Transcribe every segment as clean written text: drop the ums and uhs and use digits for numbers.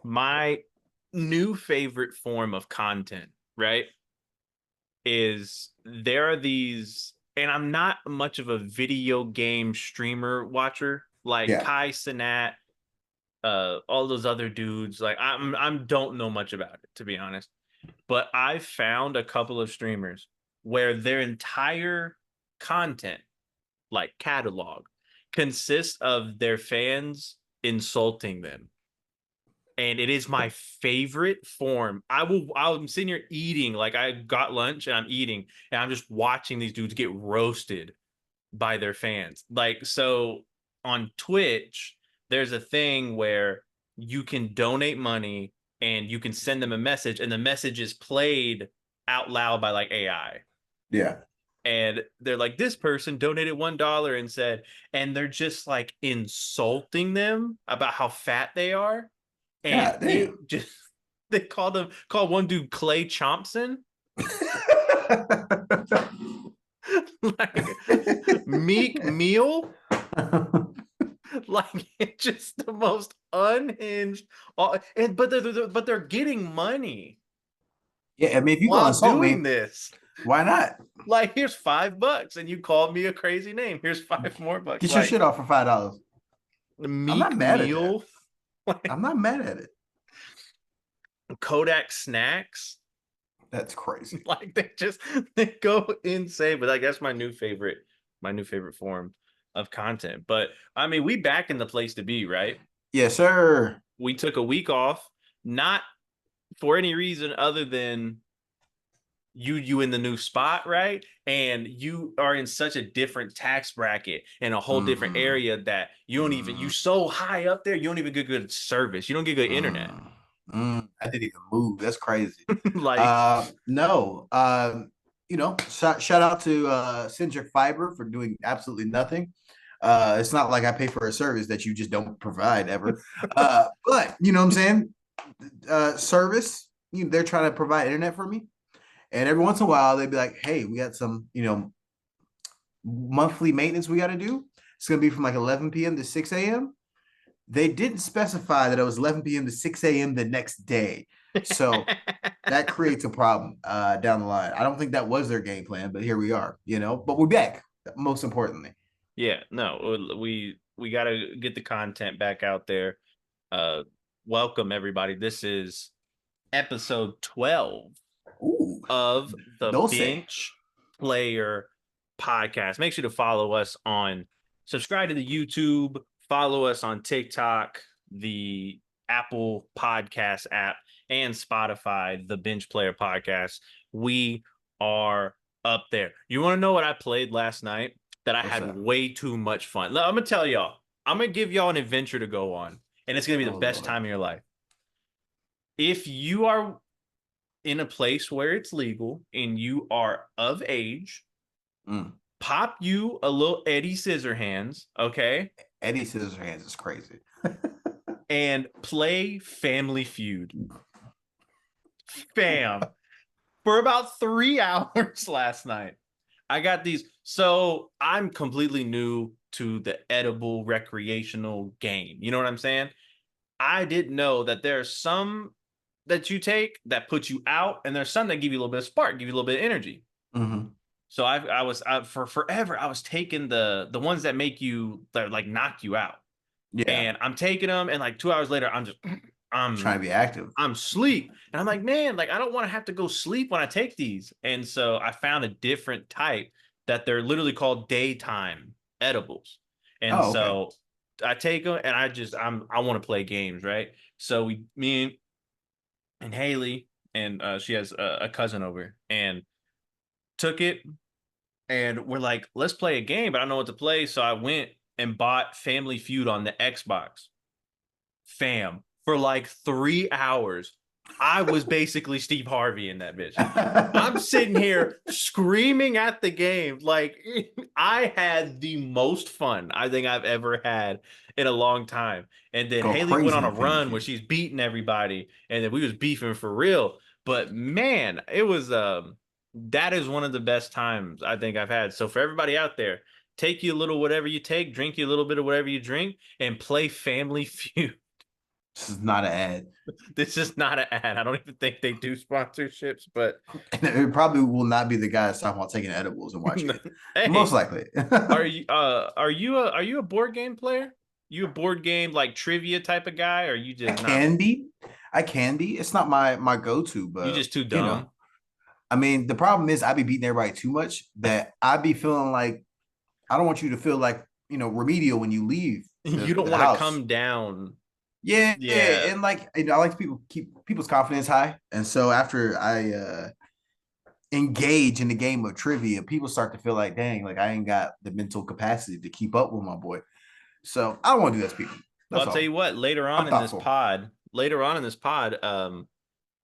My new favorite form of content, right, is there are these, and I'm not much of a video game streamer watcher like Yeah. Kai Cenat, all those other dudes. Like I'm don't know much about it, to be honest. But I found a couple of streamers where their entire content, like catalog, consists of their fans insulting them. And it is my favorite form. I'm sitting here eating, like I got lunch and I'm eating, and I'm just watching these dudes get roasted by their fans. Like, so on Twitch, there's a thing where you can donate money and you can send them a message, and the message is played out loud by like AI. Yeah. And they're like, this person donated $1 and said, and they're just like insulting them about how fat they are. And God it damn. just, they called one dude Clay Thompson, like Meek Meal. Like it's just the most unhinged. And but they're getting money Yeah, I mean, if you gonna while insult doing me, this. why not? Like, here's $5, and you called me a crazy name. Here's five more bucks. Get your Like shit off for $5. I'm not Meek mad at that. Meal, like I'm not mad at it. Kodak Snacks. That's crazy. Like they go insane. But like that's my new favorite form of content. But I mean, we back in the place to be, right? Yes, sir. We took a week off, not for any reason other than you in the new spot, right? And you are in such a different tax bracket in a whole different Mm-hmm. area that you Mm-hmm. so high up there, you don't even get good service. You don't get good internet. Mm. Mm. I didn't even move. That's crazy. Like, No. Shout out to Centric Fiber for doing absolutely nothing. It's not like I pay for a service that you just don't provide ever. But you know what I'm saying? Service, they're trying to provide internet for me. And every once in a while, they'd be like, hey, we got some, monthly maintenance we got to do. It's going to be from like 11 p.m. to 6 a.m. They didn't specify that it was 11 p.m. to 6 a.m. the next day. So that creates a problem down the line. I don't think that was their game plan, but here we are, but we're back, most importantly. yeah, no, we got to get the content back out there. Uh, welcome everybody. This is episode 12 Ooh, of the Dulce. Bench Player Podcast. Make sure to follow us on, subscribe to the YouTube, follow us on TikTok, the Apple Podcast app, and Spotify, the Bench Player Podcast. We are up there. You want to know what I played last night that I What's had that? way too much fun? I'm going to tell y'all. I'm going to give y'all an adventure to go on, and it's going to be Oh, the best Lord. time of your life. If you are in a place where it's legal and you are of age, Mm. pop you a little Eddie Scissorhands, okay? Eddie Scissorhands is crazy. And play Family Feud. Fam. For about 3 hours last night. I got these. So I'm completely new to the edible recreational game. You know what I'm saying? I didn't know that there's some that you take that put you out, and there's some that give you a little bit of spark, give you a little bit of energy. Mm-hmm. So for forever I was taking the ones that make you that like knock you out, Yeah. and I'm taking them, and like 2 hours later I'm just Trying I'm to be active. I'm sleep, and I'm like, man, like I don't want to have to go sleep when I take these, and so I found a different type that they're literally called daytime edibles, and Oh, okay. so I take them, and I want to play games, right? So me and Haley, and she has a cousin over, and took it, and we're like, let's play a game, but I don't know what to play. So I went and bought Family Feud on the Xbox. Fam, for like 3 hours, I was basically Steve Harvey in that bitch. I'm sitting here screaming at the game. Like, I had the most fun I think I've ever had in a long time. And then Go Haley went crazy on a in Family run where Feud. she's beating everybody, and then we was beefing for real. But man, it was that is one of the best times I think I've had. So for everybody out there, take you a little whatever you take, drink you a little bit of whatever you drink, and play Family Feud. This is not an ad. This is not an ad. I don't even think they do sponsorships, but And it probably will not be the guy that's talking about taking edibles and watching it. Most hey, likely. are you a board game player? You a board game like trivia type of guy, or you I just not? can be. I can be. It's not my go-to, You but just too you know, dumb. I mean, the problem is I be beating everybody too much that I be feeling like I don't want you to feel like, remedial when you leave You don't the want to house. come down. Yeah, Yeah. and like I like people keep people's confidence high. And so after I engage in the game of trivia, people start to feel like, dang, like I ain't got the mental capacity to keep up with my boy. So I don't want to do that to people. Well, That's I'll tell all. you what. I'm thoughtful. Later on in this pod,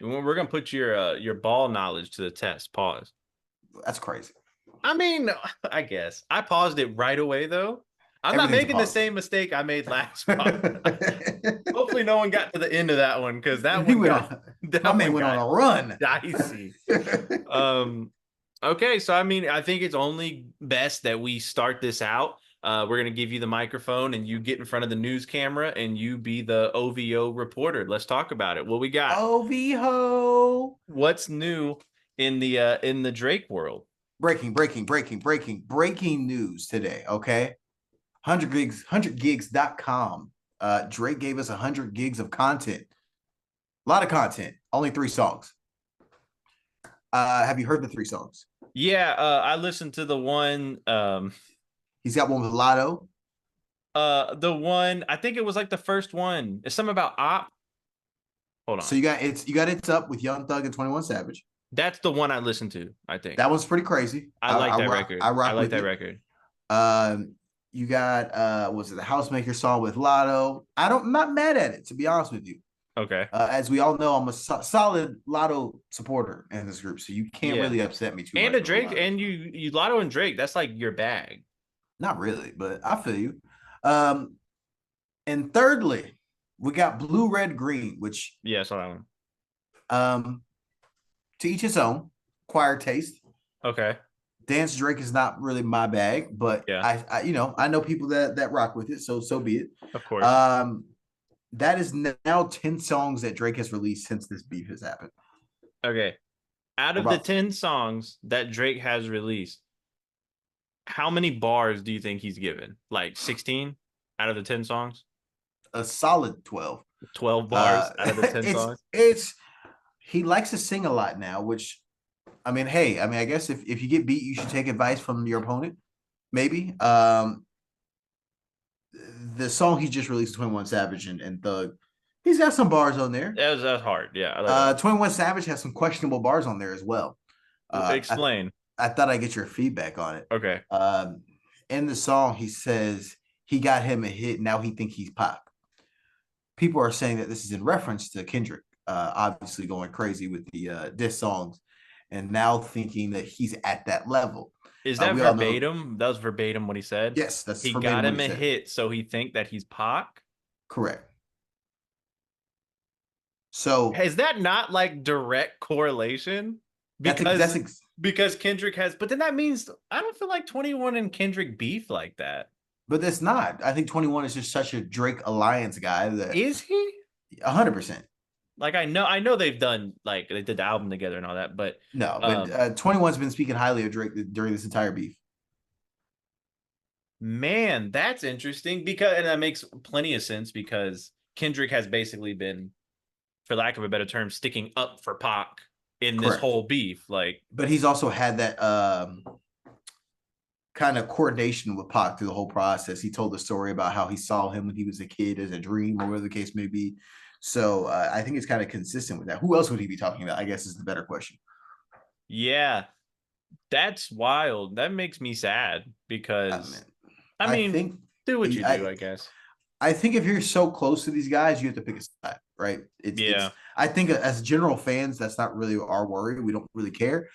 we're gonna put your ball knowledge to the test. Pause. That's crazy. I mean, I guess I paused it right away though. I'm not Everything's a making the pause. same mistake I made last pod. Hopefully, no one got to the end of that one because He went on. My that man one went on got a run. dicey. Okay, so I mean, I think it's only best that we start this out. We're gonna give you the microphone and you get in front of the news camera and you be the OVO reporter. Let's talk about it. What we got? OVO. What's new in the Drake world? Breaking news today. Okay. 100 gigs, 100gigs.com. Drake gave us 100 gigs of content. A lot of content. Only 3 songs. Have you heard the 3 songs? Yeah, I listened to the one He's got one with Lotto. the one I think it was like the first one. It's something about op. Hold So on. you got It's Up with Young Thug and 21 Savage. That's the one I listened to, I think. That one's pretty crazy. I like that record. I I rock like with that it. record. You got was it the Housemaker song with Lotto? I'm not mad at it, to be honest with you. Okay. As we all know, I'm a solid Lotto supporter in this group, so you can't Yeah. really upset me too And much a with a Drake Lotto. and you Lotto and Drake, that's like your bag. Not really, but I feel you. Um, and thirdly, we got Blue, Red, Green, which Yeah, I saw that one. um, to each his own. Acquired taste. Okay. Dance Drake is not really my bag, but Yeah, I know people that rock with it, so be it. of course. Um, that is now 10 songs that Drake has released since this beef has happened. Okay. Out Or of the about 10 songs that Drake has released, how many bars do you think he's given? Like 16 out of the 10 songs? a solid 12. 12 bars out of the 10 it's songs? it's he likes to sing a lot now, which I mean, hey, I guess if you get beat, you should take advice from your opponent. Maybe. The song he just released, 21 Savage and Thug, he's got some bars on there. That's hard. Yeah, I like that. 21 Savage has some questionable bars on there as well. Uh, I, Explain. I thought I'd get your feedback on it. Okay. In the song, he says he got him a hit. Now he think he's pop. People are saying that this is in reference to Kendrick, obviously going crazy with the diss songs, and now thinking that he's at that level. Is that We all know, verbatim? That was verbatim what he said. yes, that's He verbatim got what him he a said. hit, so he think that he's Pac. Correct. So Is that not like direct correlation? Because because Kendrick has, but then that means I don't feel like 21 and Kendrick beef like that. but that's not. I think 21 is just such a Drake alliance guy that Is he? 100%. Like I know they've done like they did the album together and all that, but No, but 21's been speaking highly of Drake during this entire beef. man, that's interesting because and that makes plenty of sense because Kendrick has basically been, for lack of a better term, sticking up for Pac in this Correct. whole beef. Like, But he's also had that kind of coordination with Pac through the whole process. He told the story about how he saw him when he was a kid as a dream or whatever the case may be. So I think it's kind of consistent with that. Who else would he be talking about? I guess is the better question. yeah, that's wild. That makes me sad because I I mean, think do what you do, I guess. I think if you're so close to these guys, you have to pick a side, right? Yeah. I think as general fans, that's not really our worry. We don't really care.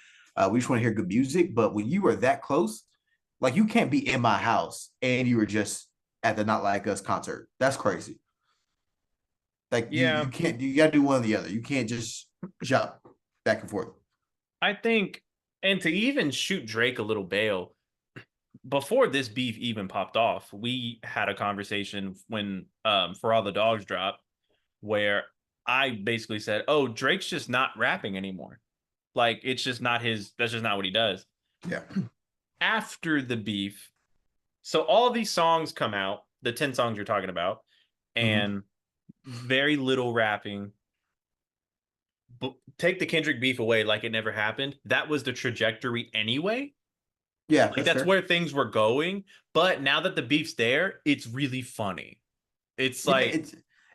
We just want to hear good music. But when you are that close, like you can't be in my house and you were just at the Not Like Us concert. That's crazy. Like Yeah. you can't. You got to do one or the other. You can't just jump back and forth. I think, and to even shoot Drake a little bail, before this beef even popped off, we had a conversation when For All the Dogs dropped, where I basically said, "Oh, Drake's just not rapping anymore. Like it's just not his. That's just not what he does." Yeah. After the beef, so all of these songs come out, the 10 songs you're talking about, Mhm. and very little rapping. But take the Kendrick beef away, like it never happened. That was the trajectory anyway. Yeah, Like that's that's fair. where things were going. But now that the beef's there, it's really funny. It's Yeah, like,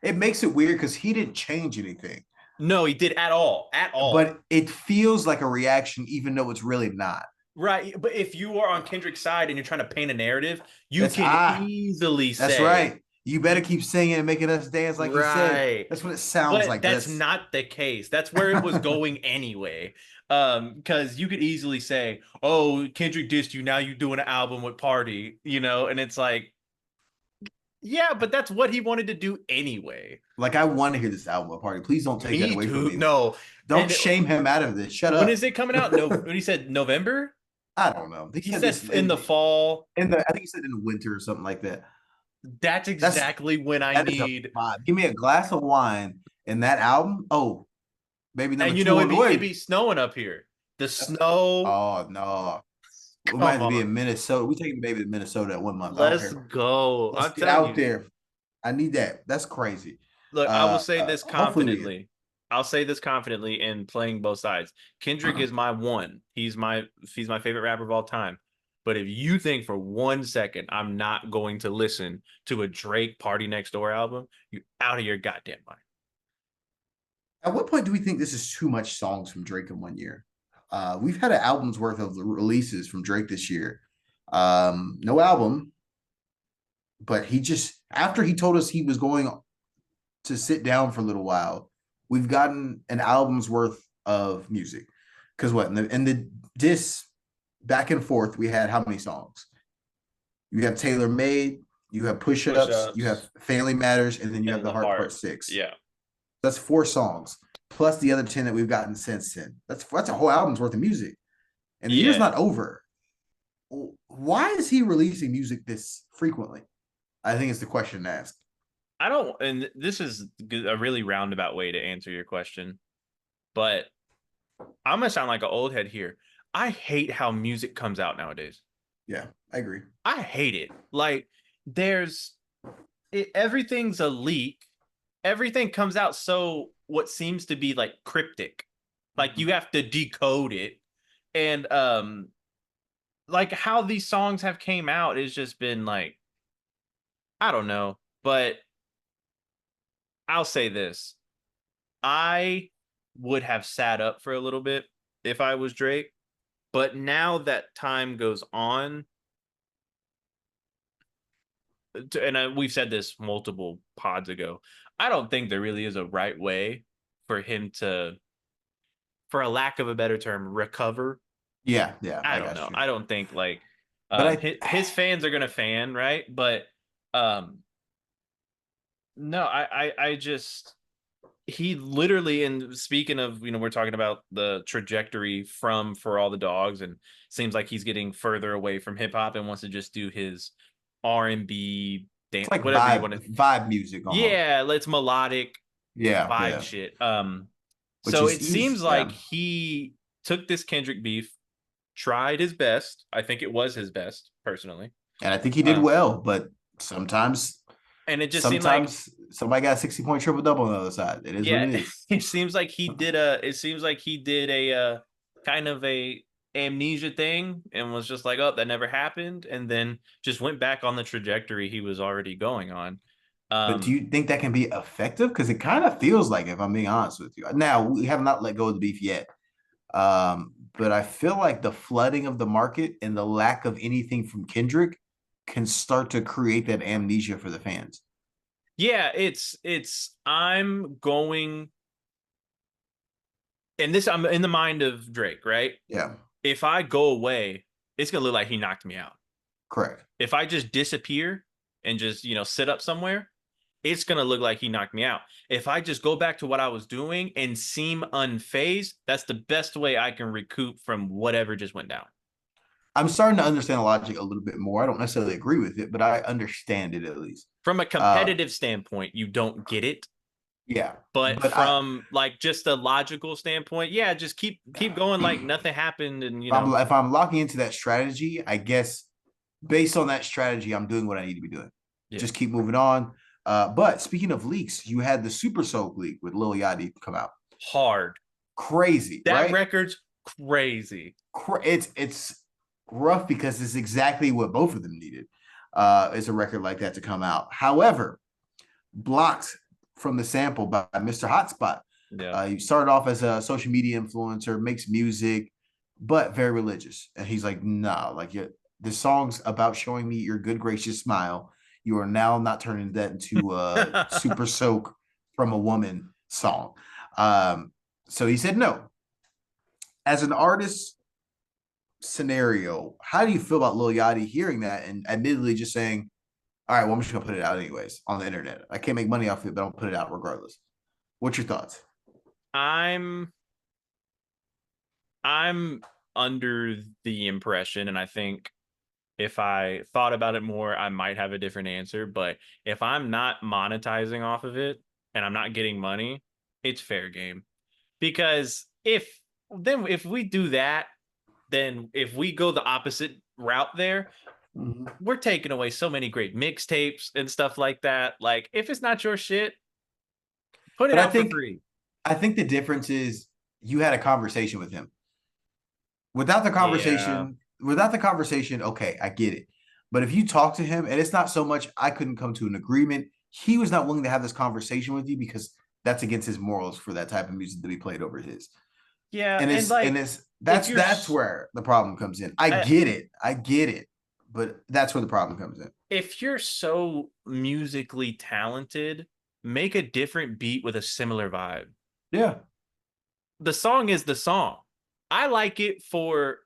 it makes it weird because he didn't change anything, no, he did at all, at all. but it feels like a reaction, even though it's really not. Right. But if you are on Kendrick's side and you're trying to paint a narrative, you That's can ah, easily that's say, right. You better you, keep singing and making us dance, like you said. right. That's what it sounds But like. But that's that's not the case. That's where it was going anyway. Because you could easily say, "Oh, Kendrick dissed you. Now you doing an album with Party," and it's like, yeah, but that's what he wanted to do anyway. like I want to hear this album at party. Please don't take that Me away from too. me. No, Don't and shame him out of this. Shut when up. is it coming out? No, when he said November, I don't know. He he said said this in the fall. in the I think he said in the winter or something like that. That's That's exactly when I that is a need. vibe. Give me a glass of wine in that album. Oh, baby number And two on it'd the be it'd way. be snowing up here. The That's snow. oh no. We might Come have to be on, in Minnesota. We taking baby to Minnesota at 1 month. I don't let's care. go. Let's I'm get telling out you. there. I need that. That's crazy. Look, I will say this Hopefully we confidently. I'll say this confidently in playing both sides. Kendrick is my one. He's my favorite rapper of all time. But if you think for 1 second I'm not going to listen to a Drake Party Next Door album, you out of your goddamn mind. At what point do we think this is too much songs from Drake in 1 year? We've had an album's worth of releases from Drake this year. No album, but he just after he told us he was going to sit down for a little while, we've gotten an album's worth of music. Because what in the diss back and forth, we had how many songs? You have Taylor Made, you have Push Push Ups, you have ups Family Matters, and then you have and the the Heart Part heart. Six. Yeah. That's 4 songs plus the other 10 that we've gotten since then. That's a whole album's worth of music, and the year's Yeah. not over. Why is he releasing music this frequently? I think it's the question to ask. I don't, and this is a really roundabout way to answer your question, but I'm gonna sound like an old head here. I hate how music comes out nowadays. Yeah, I agree. I hate it. Like there's everything's a leak. Everything comes out so what seems to be like cryptic. Like you have to decode it. And like how these songs have came out has just been like I don't know, but I'll say this. I would have sat up for a little bit if I was Drake, but now that time goes on, and we've said this multiple pods ago, I don't think there really is a right way for him to, for a lack of a better term, recover. Yeah, yeah, I I don't got know. you. I don't think like But his fans are gonna fan, right? But um no, I just he literally, and speaking of, we're talking about the trajectory from For All the Dogs, and seems like he's getting further away from hip hop and wants to just do his R&B it's dance, like whatever you want to. vibe music almost. Yeah, let's melodic Yeah, vibe yeah. shit. Which So is it seems easy. like Yeah. he took this Kendrick beef, tried his best. I think it was his best personally. And I think he did Uh, well, but sometimes and it just seemed like, sometimes somebody got a 60-point triple double on the other side. It is what yeah, it is. it seems like he did a kind of a amnesia thing and was just like, oh, that never happened, and then just went back on the trajectory he was already going on. But do Um, you think that can be effective? Because it kind of feels like, if I'm being honest with you. Now we have not let go of the beef yet. But I feel like the flooding of the market and the lack of anything from Kendrick can start to create that amnesia for the fans. yeah, I'm going, and this I'm in the mind of Drake, right? Yeah, If I go away, it's gonna look like he knocked me out. correct. If I just disappear and just, sit up somewhere, it's going to look like he knocked me out. If I just go back to what I was doing and seem unfazed, that's the best way I can recoup from whatever just went down. I'm starting to understand the logic a little bit more. I don't necessarily agree with it, but I understand it at least. From a Uh, competitive standpoint, you don't get it. Yeah, But but I from like just a logical standpoint, yeah, just keep going like nothing happened, and if I'm locking into that strategy, I guess based on that strategy, I'm doing what I need to be doing. yeah, Just keep moving on. But speaking of leaks, you had the Super Soak leak with Lil Yachty come out. hard. Crazy, That right? record's crazy. It's rough because it's exactly what both of them needed. Is a record like that to come out. However, blocked from the sample by Mr. Hotspot. Yeah. He started off as a social media influencer, makes music, but very religious. And he's like, nah, like the song's about showing me your good, gracious smile. You are now not turning that into a super soak from a woman song. So he said no. As an artist scenario, how do you feel about Lil Yachty hearing that and admittedly just saying, all right, well, I'm just gonna put it out anyways on the internet. I can't make money off it, but I'll put it out regardless. What's your thoughts? I'm I'm under the impression, and I think if I thought about it more, I might have a different answer. But if I'm not monetizing off of it and I'm not getting money, it's fair game. Because if we do that, then if we go the opposite route there, Mm-hmm. we're taking away so many great mixtapes and stuff like that. Like if it's not your shit, put it But out for free. I think the difference is you had a conversation with him. Without the Yeah. conversation, without the conversation, okay, I get it. But if you talk to him, and it's not so much I couldn't come to an agreement, he was not willing to have this conversation with you because that's against his morals for that type of music to be played over his. Yeah, And and it's like if you're that's where the problem comes in. uh, I get it, but that's where the problem comes in. if you're so musically talented, make a different beat with a similar vibe. Yeah. The song is the song. I like it for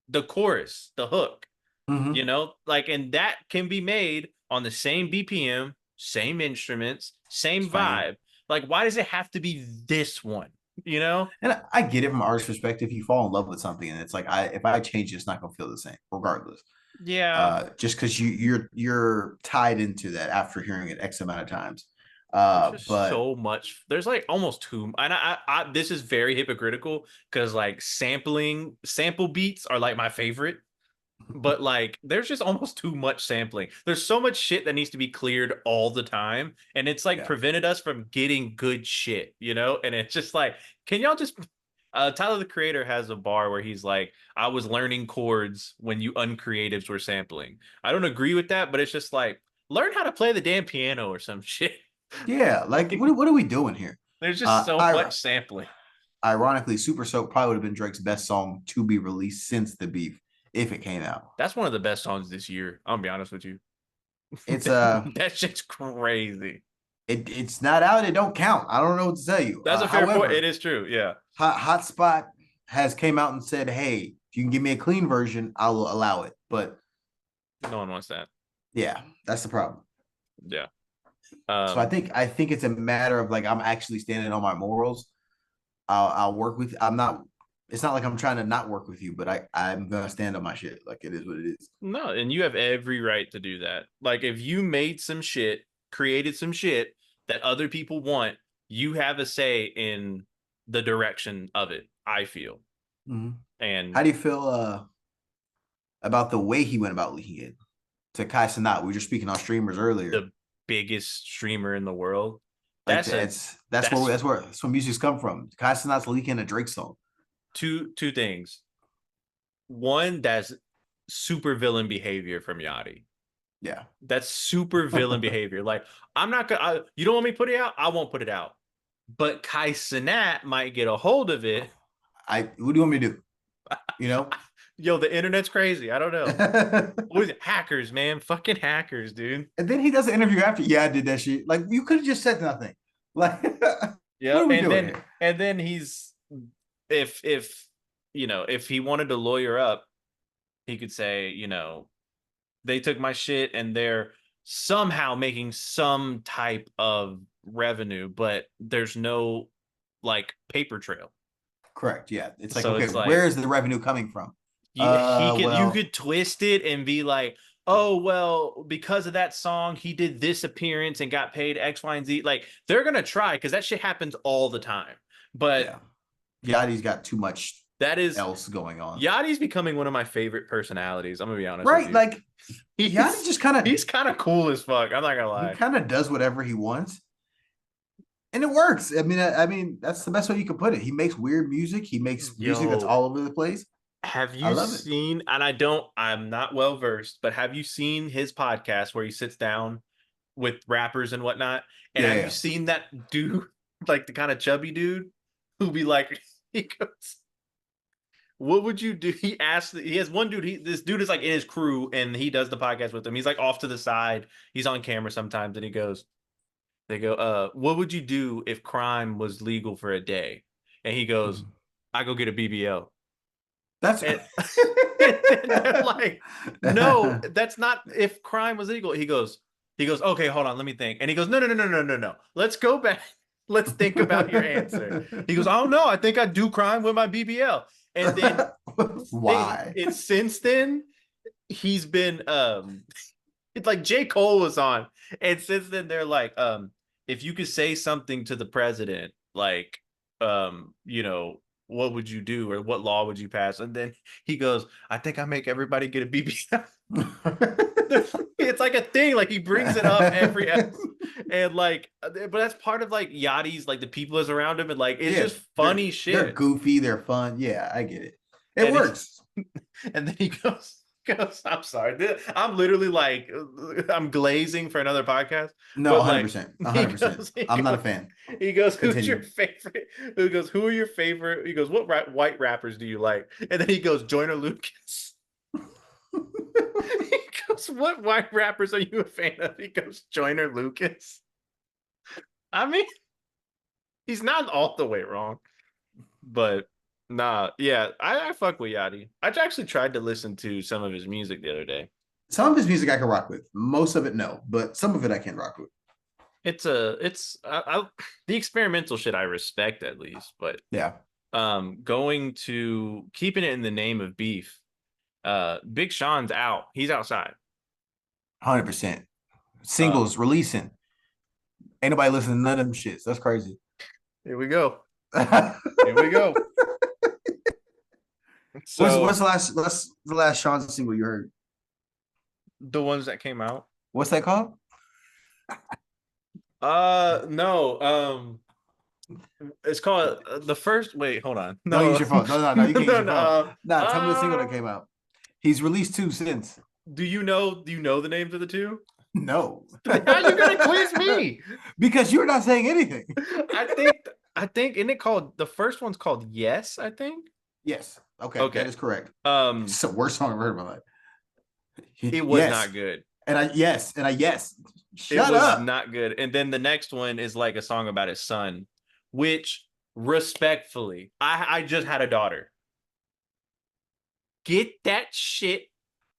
the chorus, the hook, Mm-hmm. like, and that can be made on the same BPM, same instruments, It's same fine. vibe. Like, why does it have to be this one? You know? And I get it from an artist's perspective. You fall in love with something, and it's like if I change it, it's not gonna feel the same, regardless. Yeah. Just because you're tied into that after hearing it X amount of times. There's just But so much. There's like almost too. And this is very hypocritical because like sample beats are like my favorite, but like there's just almost too much sampling. There's so much shit that needs to be cleared all the time, and it's like yeah, prevented us from getting good shit, And it's just like, can y'all just Tyler the Creator has a bar where he's like, I was learning chords when you uncreatives were sampling. I don't agree with that, but it's just like learn how to play the damn piano or some shit. yeah. Like what are we doing here? There's just Uh, so I, much sampling. Ironically, Super Soak probably would have been Drake's best song to be released since the beef if it came out. That's one of the best songs this year. I'll be honest with you. It's That shit's crazy. it's not out. It don't count. I don't know what to tell you. That's a fair point. It However, is true. Yeah. Hotspot has came out and said, "Hey, if you can give me a clean version, I will allow it." But No one wants that. yeah, that's the problem. Yeah. So I think it's a matter of like I'm actually standing on my morals. I'll work with. I'm not. It's not like I'm trying to not work with you, but I'm gonna stand on my shit. Like it is what it is. No, and you have every right to do that. Like if you made some shit, created some shit that other people want, you have a say in the direction of it, I feel. Mm-hmm. And How do you feel about the way he went about leaking it to Kai Cenat? We were just speaking on streamers earlier. the biggest streamer in the world, Like that's a that's where music's come from. Kai Cenat's leaking a Drake song. two things. One, that's super villain behavior from Yachty. Yeah, That's super villain behavior. Like, I'm not gonna. You don't want me to put it out? I won't put it out. But Kai Cenat might get a hold of it. what do you want me to do? You know? Yo, the internet's crazy. I don't know. And What is it? Hackers, man. Fucking hackers, dude. then he does an interview after. Yeah, I did that shit. Like you could have just said nothing. Like what Yeah. are we And doing then here? and then he's if if he wanted to lawyer up, he could say, they took my shit and they're somehow making some type of revenue, but there's no like paper trail. Correct. Yeah. It's like, So okay, it's where like is the revenue coming from? you Well, could twist it and be like, oh well, because of that song, he did this appearance and got paid X, Y, and Z. Like they're gonna try because that shit happens all the time. But Yeah. Yachty's got too much that is else going on. Yachty's becoming one of my favorite personalities. I'm gonna be honest with Right. you. Like Yachty He's just kind of he's kind of cool as fuck. I'm not gonna he lie. kind of does whatever he wants. And it works. I mean, that's the best way you can put it. He makes weird music. He makes music that's Yo, all over the place. have I you love it. seen, and I'm not well versed, but have you seen his podcast where he sits down with rappers and whatnot? And Yeah, have you yeah. seen that dude, like the kind of chubby dude who be like, he goes, what would you do? He asked, he has one dude, this dude is like in his crew and he does the podcast with him. He's like off to the side. He's on camera sometimes and he goes, they go, what would you do if crime was legal for a day? And he goes, Mhm. I go get a BBL. That's And, and they're like, no, that's not if crime was legal. He goes, okay, hold on, let me think. And he goes, no. Let's go back. Let's think about your answer. He goes, I don't know. I think I do crime with my BBL. And then Why? it's since then he's been it's like J. Cole was on. And since then they're like, if you could say something to the president, like, what would you do or what law would you pass? And then he goes, I think I make everybody get a BBL. It's like a thing. Like he brings it up every episode. And like, but that's part of like Yachty's, like the people is around him, and like it's Yeah, just funny they're shit. goofy, they're fun. Yeah, I get it. It And works. and then he goes, I'm sorry. I'm literally like I'm glazing for another podcast. No, But like 100%. he 100%. goes, he I'm not a goes, fan. he goes, who's your Continue. favorite? He goes, who are your favorite? He goes, what white rappers do you like? And then he goes, Joyner Lucas. He goes, what white rappers are you a fan of? He goes, Joyner Lucas. I mean, he's not all the way wrong, but nah, yeah, I fuck with Yachty. I actually tried to listen to some of his music the other day. Some of his music I can rock with. Most of it, no, but some of it I can rock with. It's the experimental shit I respect at least, but Yeah. going to keeping it in the name of beef. Big Sean's out. He's outside. 100%. Um, Singles releasing. Ain't nobody listening to none of them shits. That's crazy. Here we go. what's Here we go. So what's the last Sean single you heard? the ones that came out. What's that called? No. It's called the first. Wait, hold on. Don't No, use your phone. No, you can't use no, your phone. no. Nah, tell me the single that came out. He's released two since. Do you know? Do you know the names of the two? No. How you gonna quiz me? Because you're not saying anything. I think, isn't it called the first one's called Yes, I think. Yes. Okay, Okay. that is correct. Um, It's the worst song I've heard in my life. it was not good. And I yes. It Shut was up. not good. And then the next one is like a song about his son, which respectfully, I just had a daughter. Get that shit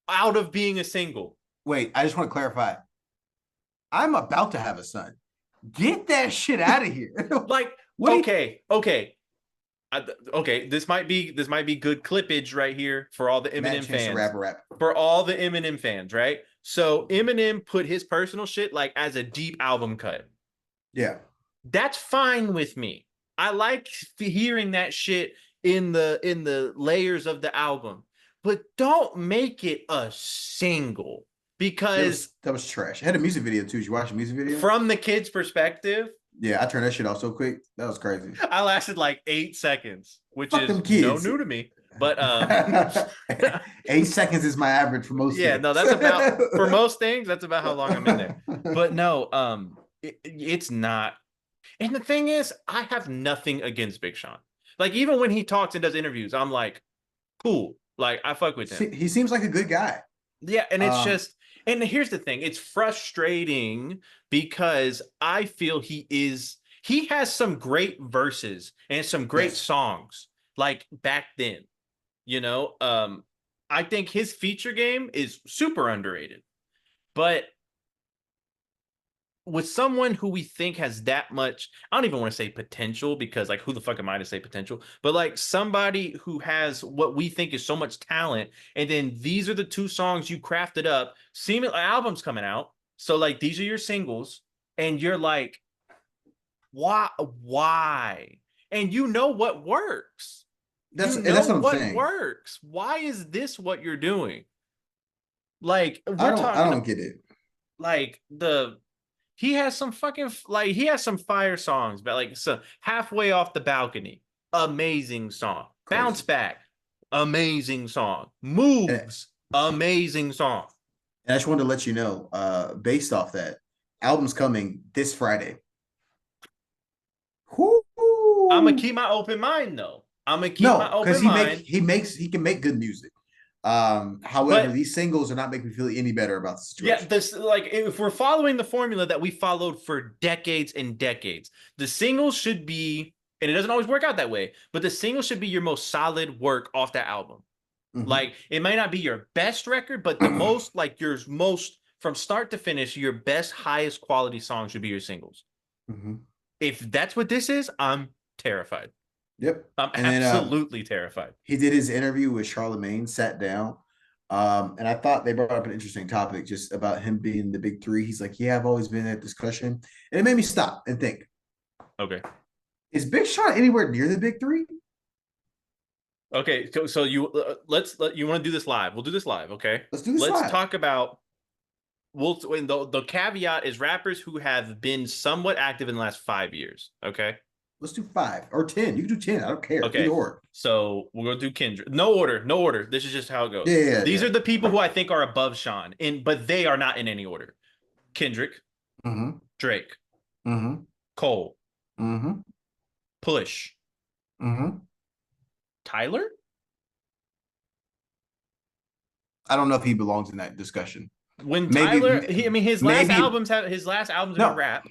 out of being a single. Wait, I just want to clarify. I'm about to have a son. Get that shit out of here. Like, What okay. Okay, this might be good clippage right here for all the Matt Eminem Chance fans. the Rapper. For all the Eminem fans, right? So Eminem put his personal shit like as a deep album cut. Yeah. That's fine with me. I like hearing that shit in the layers of the album, but don't make it a single because That was trash. It had a music video too. Did you watch the music video? from the kid's perspective, Yeah, I turned that shit off so quick. That was crazy. I lasted like 8 seconds, which Fuck is them kids. no new to me. But 8 seconds is my average for most yeah, things. no, that's about for most things, that's about how long I'm in there. But no, it's not. And the thing is, I have nothing against Big Sean. Like even when he talks and does interviews, I'm like, cool. Like I fuck with him. He seems like a good guy. Yeah, and it's just, and here's the thing, it's frustrating because I feel he has some great verses and some great Yes. songs like back then, you know. I think his feature game is super underrated, but with someone who we think has that much, I don't even want to say potential because like who the fuck am I to say potential, but like somebody who has what we think is so much talent, and then these are the two songs you crafted up, seeming albums coming out, so like these are your singles, and you're like, why? And you know what works. You That's know what I'm what saying. works. Why is this what you're doing? Like I don't get it. like the he has some fucking like he has some fire songs, but like so halfway off the balcony, amazing song. Bounce Crazy. back, amazing song. And, Moves, amazing song. and I just wanted to let you know, based off that, album's coming this Friday. I'm gonna Woo! keep my open mind though. I'm gonna keep my No, because open mind, he can make good music. However, but these singles are not making me feel any better about the yeah, situation. this like if we're following the formula that we followed for decades and decades, the singles should be, and it doesn't always work out that way, but the single should be your most solid work off that album. Mm-hmm. Like it might not be your best record, but the most like your most from start to finish, your best, highest quality song should be your singles. Mm-hmm. If that's what this is, I'm terrified. Yep. I'm And then absolutely terrified. he did his interview with Charlemagne, sat down. And I thought they brought up an interesting topic just about him being the big three. He's like, yeah, I've always been in that discussion. And it made me stop and think, Okay. is Big Sean anywhere near the big three? Okay. So you you want to do this live? We'll do this live. Okay. Let's do this Let's live. talk about when the caveat is rappers who have been somewhat active in the last 5 years. Okay. Let's do 5 or 10. You can do 10. I don't care. Either Okay. or. So we're gonna do Kendrick. No order, no order. This is just how it goes. Yeah, yeah, These yeah. are the people who I think are above Sean, but they are not in any order. Kendrick, Mm-hmm. Drake, Mm-hmm. Cole, Mm-hmm. Push, Mm-hmm. Tyler. I don't know if he belongs in that discussion. When Maybe, Tyler, I mean, maybe. his last albums have been No, rap.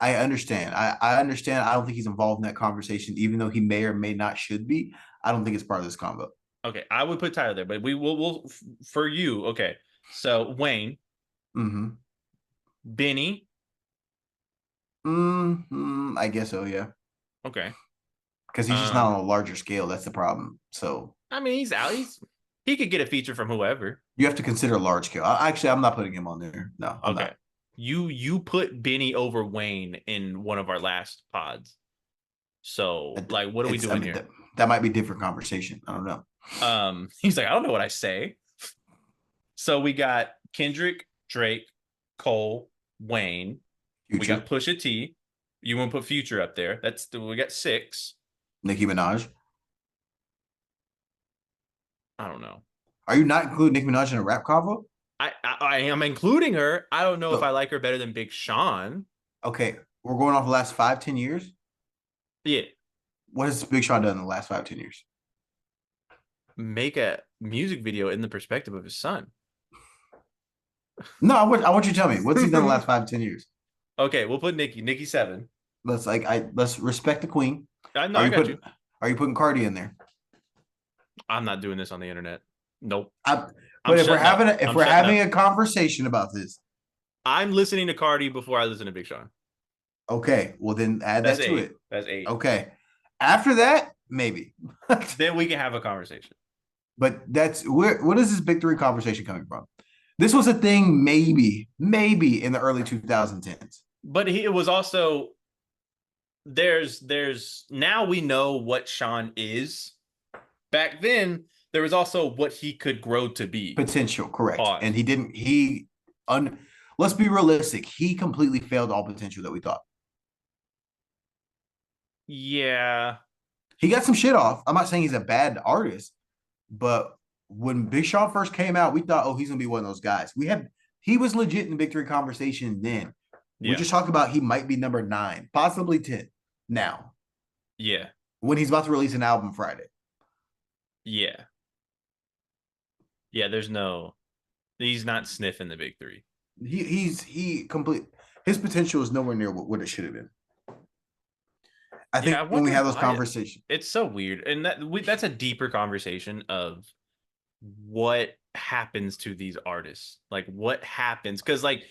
I understand. I understand. I don't think he's involved in that conversation, even though he may or may not should be. I don't think it's part of this combo. Okay, I would put Tyler there, but we'll for you. Okay, so Wayne, Mm-hmm. Benny. Mm-hmm. I guess so, yeah. Okay, Because he's just not on a larger scale. That's the problem. So I mean, he's out. He could get a feature from whoever. you have to consider large scale. Actually, I'm not putting him on there. No, I'm Okay. not. You put Benny over Wayne in one of our last pods. So like what are we doing here? That might be a different conversation. I don't know. He's like, I don't know what I say. So we got Kendrick, Drake, Cole, Wayne. Future. We got Pusha T. You want to put Future up there? We got 6. Nicki Minaj. I don't know. Are you not including Nicki Minaj in a rap combo? I am including her. I don't know if So, I like her better than Big Sean. okay, we're going off the last 5-10 years. Yeah. What has Big Sean done in the last 5-10 years? Make a music video in the perspective of his son. No, I want you to tell me what's he done in the last 5-10 years. Okay, we'll put Nikki 7. Let's respect the queen. No, I got you. Are you putting Cardi in there? I'm not doing this on the internet. Nope. But if we're having a conversation about this, I'm listening to Cardi before I listen to Big Sean. Okay, well then add that to it. That's 8. Okay. After that, maybe. Then we can have a conversation. But that's what is this big three conversation coming from? This was a thing maybe in the early 2010s. But it was also there's now we know what Sean is. Back then, there was also what he could grow to be. Potential, correct. Pause. And he didn't let's be realistic. He completely failed all potential that we thought. Yeah. He got some shit off. I'm not saying he's a bad artist, but when Big Sean first came out, we thought, oh, he's gonna be one of those guys. He was legit in the big three conversation then. We just talked about he might be number 9, possibly 10 now. Yeah. When he's about to release an album Friday. Yeah. Yeah, he's not sniffing the big 3. His potential is nowhere near what it should have been. I think when we have those conversations, it's so weird, and that's a deeper conversation of what happens to these artists, like what happens, because like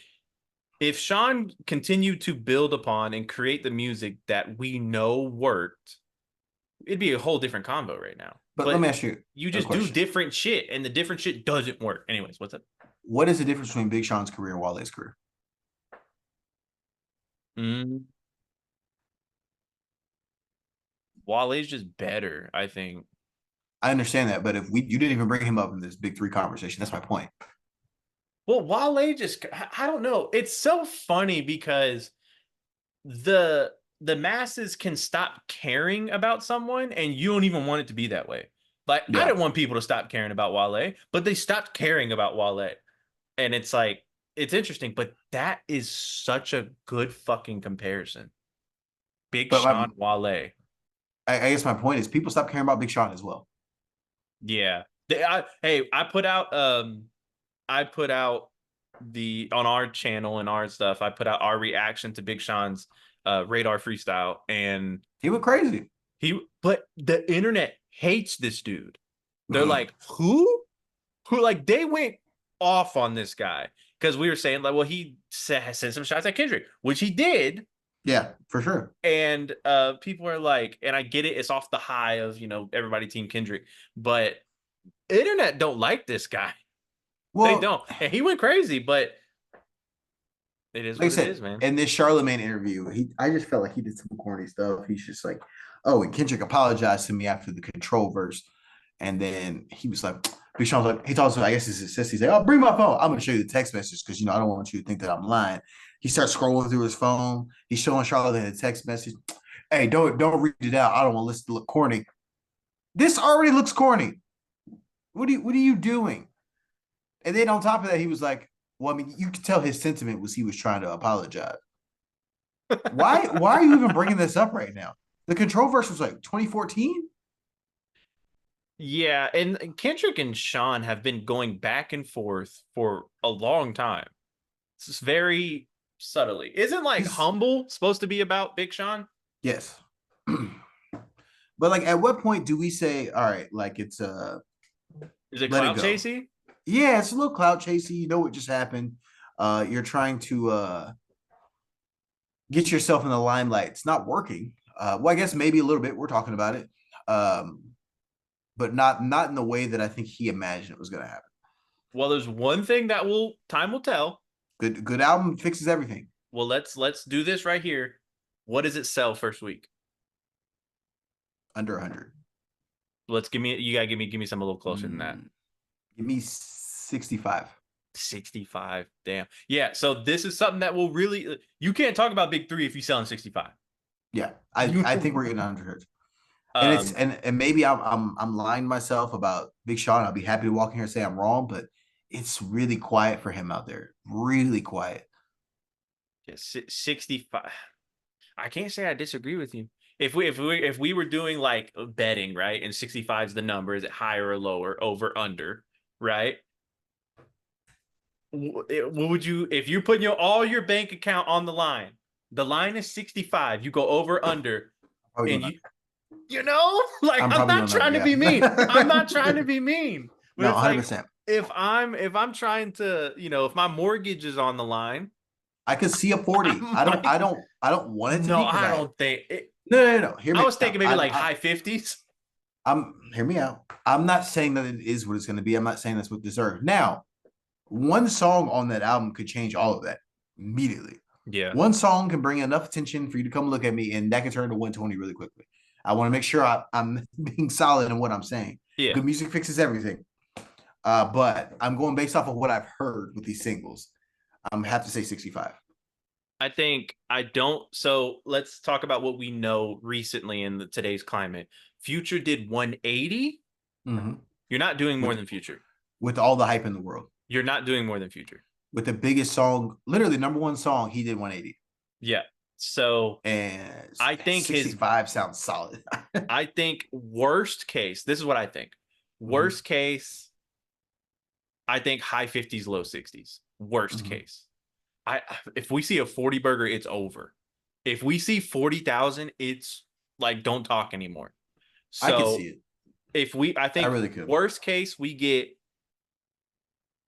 if Sean continued to build upon and create the music that we know worked, it'd be a whole different convo right now. But let But me ask you you a just do question. different shit, and the different shit doesn't work. Anyways, what's up? What is the difference between Big Sean's career and Wale's career? Mm, Wale's just better, I think. I understand that, but if you didn't even bring him up in this big three conversation, that's my point. Well, Wale just, I don't know. It's so funny because the the masses can stop caring about someone and you don't even want it to be that way. Like I Yeah. didn't want people to stop caring about Wale, but they stopped caring about Wale. And it's like it's interesting, but that is such a good fucking comparison. Big But Sean Wale. I guess my point is people stop caring about Big Sean as well. Yeah. Hey, I put out the on our channel and our stuff, I put out our reaction to Big Sean's radar freestyle, and He went crazy. but the internet hates this dude. They're like, who, like they went off on this guy because we were saying like, well, he sent some shots at Kendrick, which he did. Yeah, for sure. And people are like, and I get it, it's off the high of, everybody team Kendrick, but internet don't like this guy. They Well, don't. And he went crazy, but it is like I what it said, is, man. in this Charlemagne interview, I just felt like he did some corny stuff. He's just like, oh, and Kendrick apologized to me after the control verse. And then he was like, Big Sean's like, he talks to, I guess his assistant. He's like, oh, bring my phone. I'm going to show you the text message because, I don't want you to think that I'm lying. He starts scrolling through his phone. He's showing Charlotte a text message. Hey, don't read it out. I don't want to listen to look corny. This already looks corny. What are you doing? And then on top of that, he was like, well, I mean, you could tell his sentiment was he was trying to apologize. Why are you even bringing this up right now? The control verse was like 2014. Yeah, and Kendrick and Sean have been going back and forth for a long time. It's just very subtly. Isn't like He's Humble supposed to be about Big Sean? yes. But like at what point do we say, all right, like it's Is it let it clout go? chasey? Yeah, it's a little clout chasey. You know what just happened. You're trying to get yourself in the limelight. It's not working. Well, I guess maybe a little bit. We're talking about it. But not in the way that I think he imagined it was gonna happen. Well, there's one thing that time will tell. Good album fixes everything. Well, let's do this right here. What does it sell first week? Under 100. Let's you gotta give me something a little closer than that. Give me 65. 65. Damn. Yeah. So this is something that will really, you can't talk about Big Three if you sell in 65. Yeah, I think we're getting 100 hertz. And it's Um, and maybe I'm lying to myself about Big Sean. I'll be happy to walk in here and say I'm wrong, but it's really quiet for him out there. Really quiet. yeah, 65. I can't say I disagree with you. If we were doing like betting, right? And 65 is the number, is it higher or lower, over, under, right? What would you, if you're putting all your bank account on the line is 65, you go over, under, Probably and going like I'm I'm probably not going trying under, to be yeah. mean. I'm not trying to be mean. But No, it's like 100%. if I'm trying to, if my mortgage is on the line, I could see a 40. I'm like, I don't want it to no, be because I don't think it. no. Hear I me was out. thinking maybe like high 50s. I'm hear me out. I'm not saying that it is what it's going to be. I'm not saying that's what deserved. Now, one song on that album could change all of that immediately. Yeah. One song can bring enough attention for you to come look at me, and that can turn to 120 really quickly. I want to make sure I'm being solid in what I'm saying. Yeah. Good music fixes everything. But I'm going based off of what I've heard with these singles. I'm have to say 65. I think I don't. So let's talk about what we know recently in today's climate. Future did 180. Mm-hmm. You're not doing more than Future. With all the hype in the world. You're not doing more than Future. With the biggest song, literally number one song, he did 180. Yeah. So And I think 65 sounds solid. I think worst case, this is what I think. Worst case, I think high 50s, low 60s. Worst case. If we see a 40 burger, it's over. If we see 40,000, it's like don't talk anymore. So I can see it. I think I really could. worst case, we get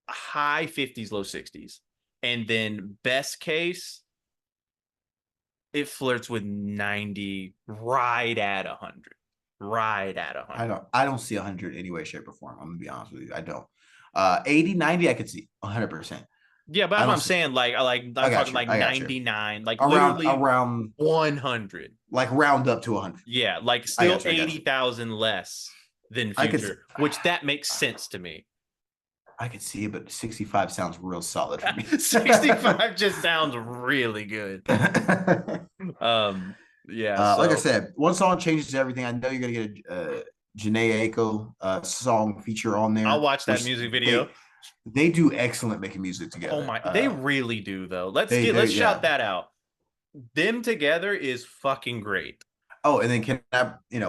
high 50s, low 60s. And then best case, it flirts with 90, right at 100. Right at 100. I don't see 100 any way, shape, or form. I'm gonna be honest with you. I don't. 80, 90, I could see 100%. Yeah, but I that's what don't I'm see. saying. Like I I'm got talking you. like I got you. 99, like Around literally around 100. like round up to 100. Yeah, like I still got you. I got you. 80,000 less than I could Future, which that makes sense to me. I could see it, but 65 sounds real solid for me. 65 just sounds really good. Um, yeah. Like I So said, one song changes everything. I know you're gonna get a Janae Aiko song feature on I'll there, watch that which music video. they do excellent making music Oh together. my, they really do though. They Let's shout yeah. that out. Them together is fucking great. Oh, and then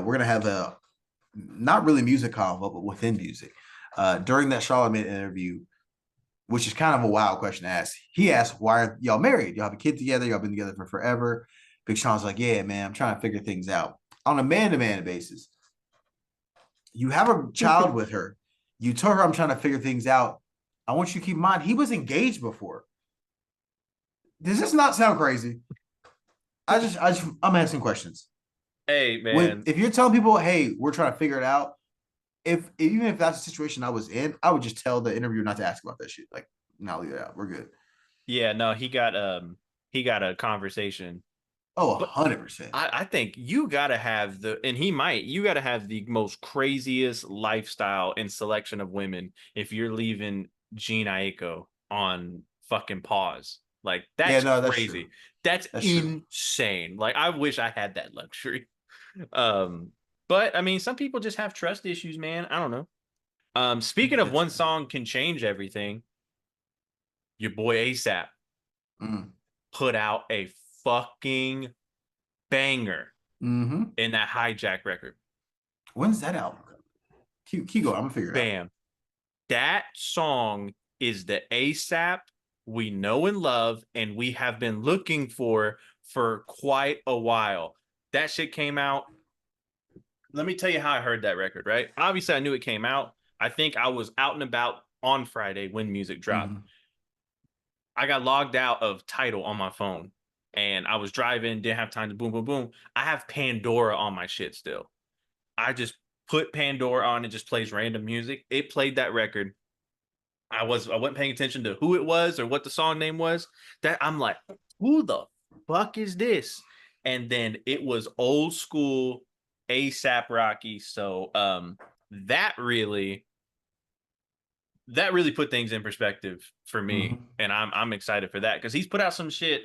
we're gonna have a not really music convo, but within music. During that Charlamagne interview, which is kind of a wild question to ask. He asked, "Why are y'all married? Y'all have a kid together. Y'all been together for forever." Big Sean's like, "Yeah, man, I'm trying to figure things out on a man-to-man basis. You have a child with her. You told her I'm trying to figure things out. I want you to keep in mind he was engaged before. Does this not sound crazy? I'm asking questions. Hey man, If you're telling people, hey, we're trying to figure it out, if even if that's the situation I was in, I would just tell the interviewer not to ask about that shit. Like, no, leave it out. We're good. yeah, no, he got a conversation. Oh, But 100%. I think you gotta have you gotta have the most craziest lifestyle and selection of women if you're leaving Gene Aiko on fucking pause. Like Yeah, that's no, that's true. crazy. That's That's true. insane. Like I wish I had that luxury. Um, but I mean, some people just have trust issues, man. I don't know. Speaking of That's one true. song can change everything, your boy ASAP Mm. put out a fucking banger Mm-hmm. in that hijack record. When's that album? Keep going. I'm gonna figure it out. Bam. That song is the ASAP we know and love and we have been looking for quite a while. That shit came out. Let me tell you how I heard that record, right? Obviously, I knew it came out. I think I was out and about on Friday when music dropped. Mm-hmm. I got logged out of Tidal on my phone and I was driving, didn't have time to boom, boom, boom. I have Pandora on my shit still. I just put Pandora on and just plays random music. It played that record. I wasn't paying attention to who it was or what the song name was. That I'm like, who the fuck is this? And then it was old school ASAP Rocky. So that really put things in perspective for me. Mm-hmm. And I'm excited for that because he's put out some shit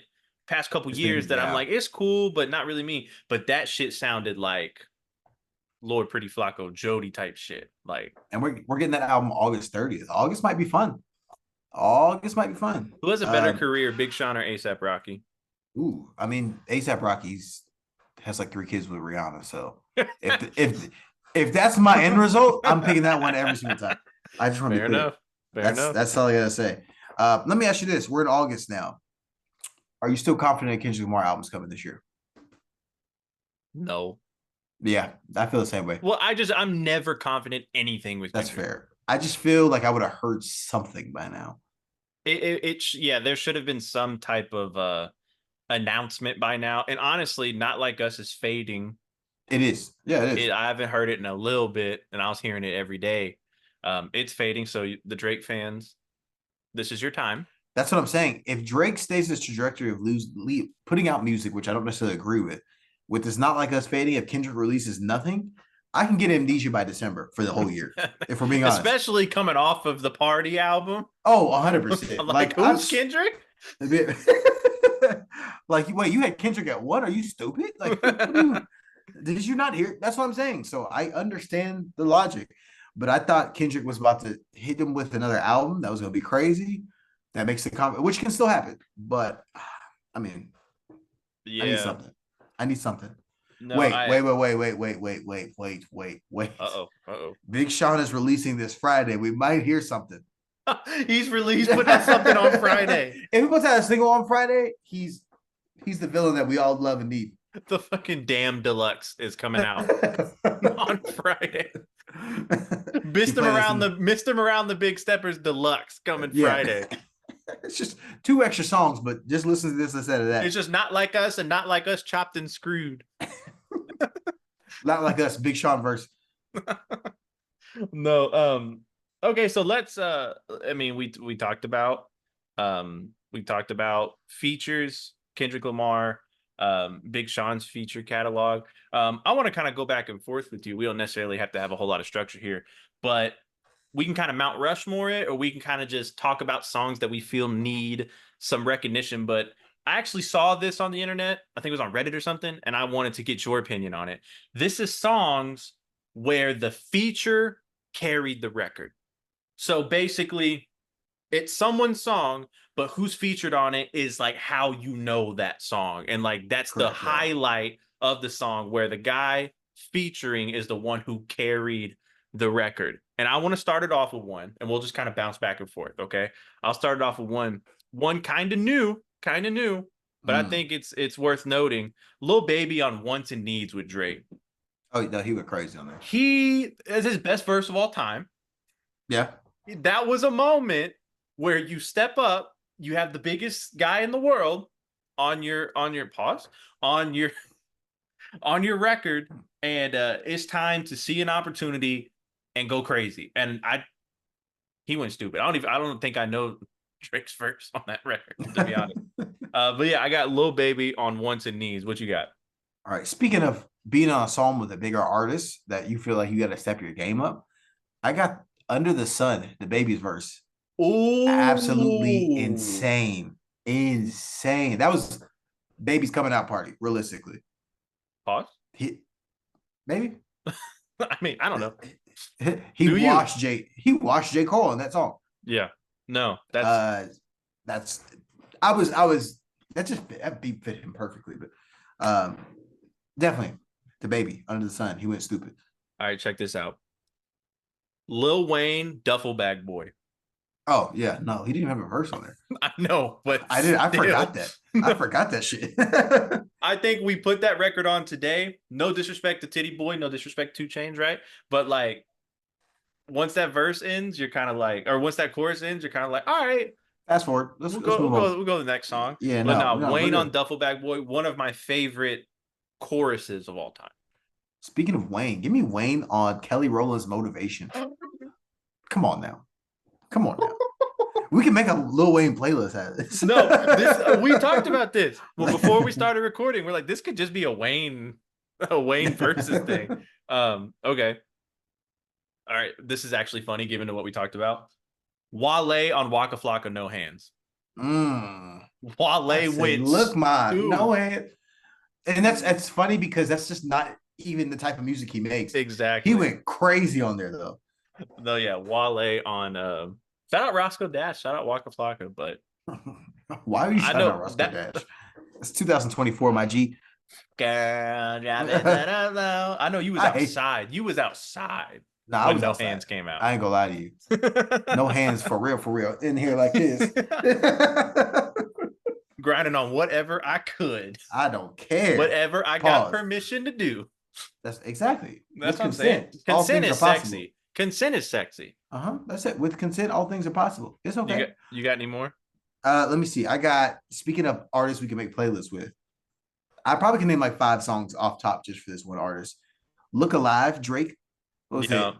past couple It's years been that I'm yeah. like, it's cool, but not really me. But that shit sounded like Lord Pretty Flacco, Jody type shit. Like, And we're getting that album August 30th. August might be fun. August might be fun. who has a better career, Big Sean or ASAP Rocky? I mean, ASAP Rocky's has like 3 kids with Rihanna. So if that's my end result, I'm picking that one every single time. I just want to be clear. Fair enough. That's all I gotta say. Let me ask you this: we're in August now. Are you still confident that Kendrick Lamar album's coming this year? No. Yeah, I feel the same way. Well, I'm never confident anything with That's Kendrick. fair. I just feel like I would have heard something by now. Yeah, there should have been some type of announcement by now. And honestly, Not Like Us is fading. It is. Yeah, it is. I haven't heard it in a little bit, and I was hearing it every day. It's fading. So the Drake fans, this is your time. That's what I'm saying. If Drake stays this trajectory of putting out music, which I don't necessarily agree with this Not Like Us fading, if Kendrick releases nothing, I can get Amnesia by December for the whole year. If we're being honest, especially coming off of the Party album. Oh, 100%. Like who's Kendrick? Like, wait, you had Kendrick at what? Are you stupid? Like, did you not hear? That's what I'm saying. So I understand the logic, but I thought Kendrick was about to hit him with another album that was going to be crazy. That makes the comment, which can still happen. But I mean, yeah, I need something. No, wait. Uh-oh. Big Sean is releasing this Friday. We might hear something. He's put out something on Friday. If he puts out a single on Friday, he's the villain that we all love and need. The fucking Damn Deluxe is coming out on Friday. Missed him around the Big Steppers Deluxe coming Friday. It's just 2 extra songs, but just listen to this instead of that. It's just not like us and not like us chopped and screwed. Not like us, Big Sean verse. No, okay, so let's I mean we talked about features, Kendrick Lamar, Big Sean's feature catalog. I want to kind of go back and forth with you. We don't necessarily have to have a whole lot of structure here, but we can kind of Mount Rushmore it, or we can kind of just talk about songs that we feel need some recognition. But I actually saw this on the internet. I think it was on Reddit or something, and I wanted to get your opinion on it. This is songs where the feature carried the record. So basically, it's someone's song, but who's featured on it is like how you know that song. And like that's the Correct, yeah. highlight of the song where the guy featuring is the one who carried the record. And I want to start it off with one, and we'll just kind of bounce back and forth. Okay. I'll start it off with one kind of new, but I think it's worth noting. Lil Baby on Wants and Needs with Drake. Oh no, he went crazy on there. He is his best verse of all time. Yeah. That was a moment where you step up, you have the biggest guy in the world on your pause, on your record, and it's time to see an opportunity and go crazy. And he went stupid. I don't think I know Drake's verse on that record, to be honest. But yeah, I got Lil Baby on Wants and Needs. What you got? All right. Speaking of being on a song with a bigger artist that you feel like you got to step your game up, I got Under the Sun, the Baby's verse. Oh, Absolutely insane. Insane. That was Baby's coming out party, realistically. Pause. Maybe. I mean, I don't know. He washed J. Cole in that song. Yeah. No, that beat fit him perfectly. But definitely the Baby, Under the Sun. He went stupid. All right, check this out. Lil Wayne, Duffel Bag Boy. Oh yeah, no, he didn't even have a verse on there. I know, but I forgot that. I forgot that shit. I think we put that record on today. No disrespect to Titty Boy, no disrespect to 2 Chainz, right? But like, once that verse ends, you're kind of like, or once that chorus ends, you're kind of like, all right. Fast forward. We'll go to the next song. Yeah, but no, Wayne on Duffel Bag Boy, one of my favorite choruses of all time. Speaking of Wayne, give me Wayne on Kelly Rowland's Motivation. Come on now. We can make a Lil Wayne playlist out of this. No, we talked about this. Well, before we started recording, we're like, this could just be a Wayne versus thing. Okay. All right. This is actually funny given to what we talked about. Wale on Waka Flocka, No Hands. Wale went. Look, no hands. And that's funny because that's just not even the type of music he makes. Exactly. He went crazy on there though. No, yeah, Wale on shout out Roscoe Dash, shout out Waka Flocka, but why are you shouting out Roscoe Dash? It's 2024, my G. Girl, I know you was outside. You was outside. Nah, I was No outside. Hands came out. I ain't gonna lie to you. No hands for real. In here like this. Grinding on whatever I could. I don't care. Whatever I got permission to do. That's exactly. That's what I'm saying. Consent is sexy. Consent is sexy. That's it. With consent, all things are possible. It's okay. You got any more? Let me see. I got, speaking of artists we can make playlists with, I probably can name like 5 songs off top just for this one artist. Look Alive, Drake. What was it?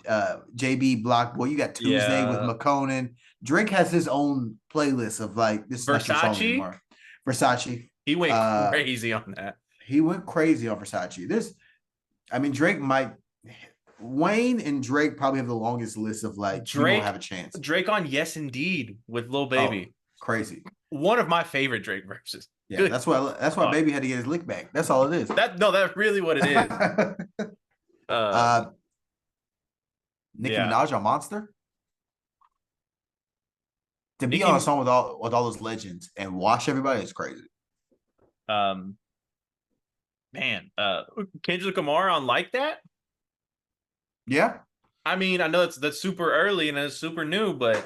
JB Block Boy. You got Tuesday with McConan. Drake has his own playlist of like this. Versace. Versace. He went crazy on that. He went crazy on Versace. Drake might. Wayne and Drake probably have the longest list of like Drake don't have a chance. Drake on Yes Indeed with Lil Baby. Crazy. One of my favorite Drake verses. Yeah, good. That's why Baby had to get his lick back. That's all it is. That's really what it is. Nicki Minaj on Monster. To be on a song with all those legends and wash everybody is crazy. Kendrick Lamar on Like That. Yeah. I mean, I know that's super early and it's super new, but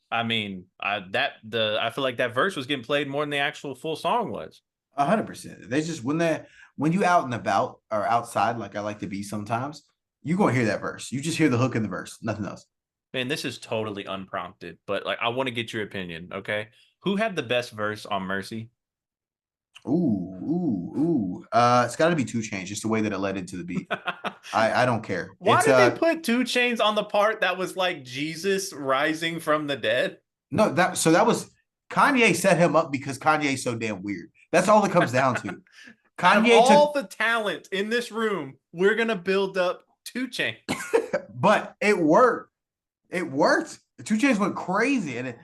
I mean, I feel like that verse was getting played more than the actual full song was. 100%. They just when you out and about or outside, like I like to be sometimes, you're gonna hear that verse. You just hear the hook in the verse, nothing else. Man, this is totally unprompted, but like I want to get your opinion. Okay, Who had the best verse on Mercy? Ooh. It's got to be 2 Chainz, just the way that it led into the beat. I don't care. Why It's did they put 2 Chainz on the part that was like Jesus rising from the dead? no that was Kanye set him up because Kanye's so damn weird. That's all it comes down to. Out of Kanye all took, the talent in this room, we're gonna build up 2 Chainz. but it worked. It worked. 2 Chainz went crazy, and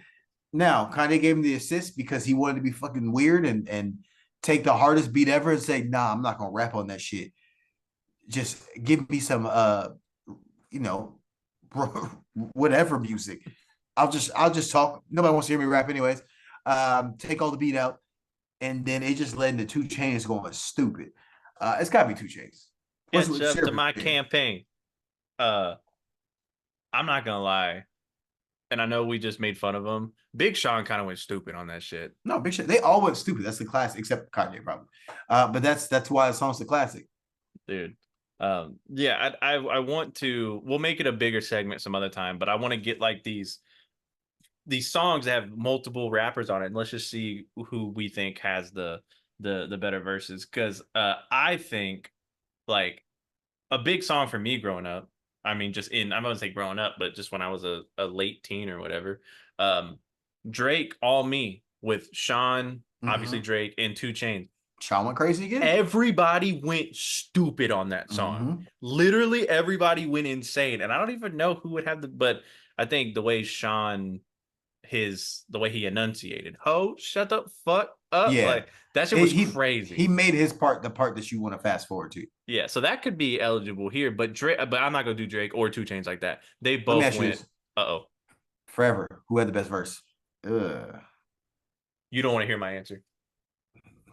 now Kanye gave him the assist because he wanted to be fucking weird and take the hardest beat ever and say, "Nah, I'm not gonna rap on that shit. Just give me some you know, whatever music. I'll just talk. Nobody wants to hear me rap anyways. Take all the beat out, and then it just led into 2 Chainz going stupid. It's gotta be 2 Chainz. Catch up to my campaign. I'm not gonna lie, and I know we just made fun of him. Big Sean kind of went stupid on that shit. No, big shit. They all went stupid. That's the classic, except Kanye probably. But that's why the song's the classic. Dude. Yeah, I want to, we'll make it a bigger segment some other time, but I want to get like these songs that have multiple rappers on it, and let's just see who we think has the better verses. Because I think like a big song for me growing up, I mean, just in, I'm gonna say growing up, but just when I was a late teen or whatever, Drake, All Me with Sean, obviously Drake, and 2 Chainz. Sean went crazy again. Everybody went stupid on that song. Literally everybody went insane. And I don't even know who would have but I think the way Sean, the way he enunciated, "Ho, shut the fuck up." Yeah. Like that shit was crazy. He made his part the part that you want to fast forward to. Yeah, so that could be eligible here, but Drake, but I'm not gonna do Drake or 2 Chainz like that. They both went. Forever, who had the best verse? Ugh. You don't want to hear my answer.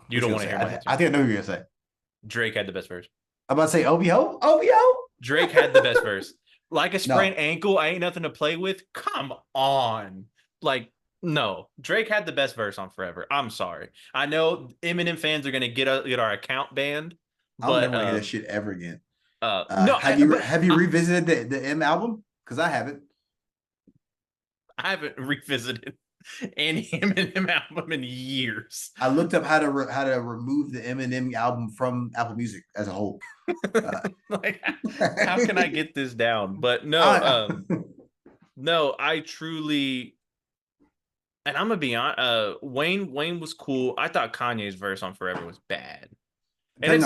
You don't want to hear my answer. I think I know what you're gonna say. Drake had the best verse. I'm about to say OVO. OVO. Drake had the best verse. Like a sprained ankle, I ain't nothing to play with. Come on. Like, no. Drake had the best verse on Forever. I'm sorry. I know Eminem fans are gonna get our account banned. I'll never want to hear that shit ever again. No, have you revisited the M album? Because I haven't. I haven't revisited any Eminem album in years. I looked up how to remove the Eminem album from Apple Music as a whole. Like, how can I get this down? But no, no, I truly, and I'm gonna be honest. Wayne was cool. I thought Kanye's verse on Forever was bad, and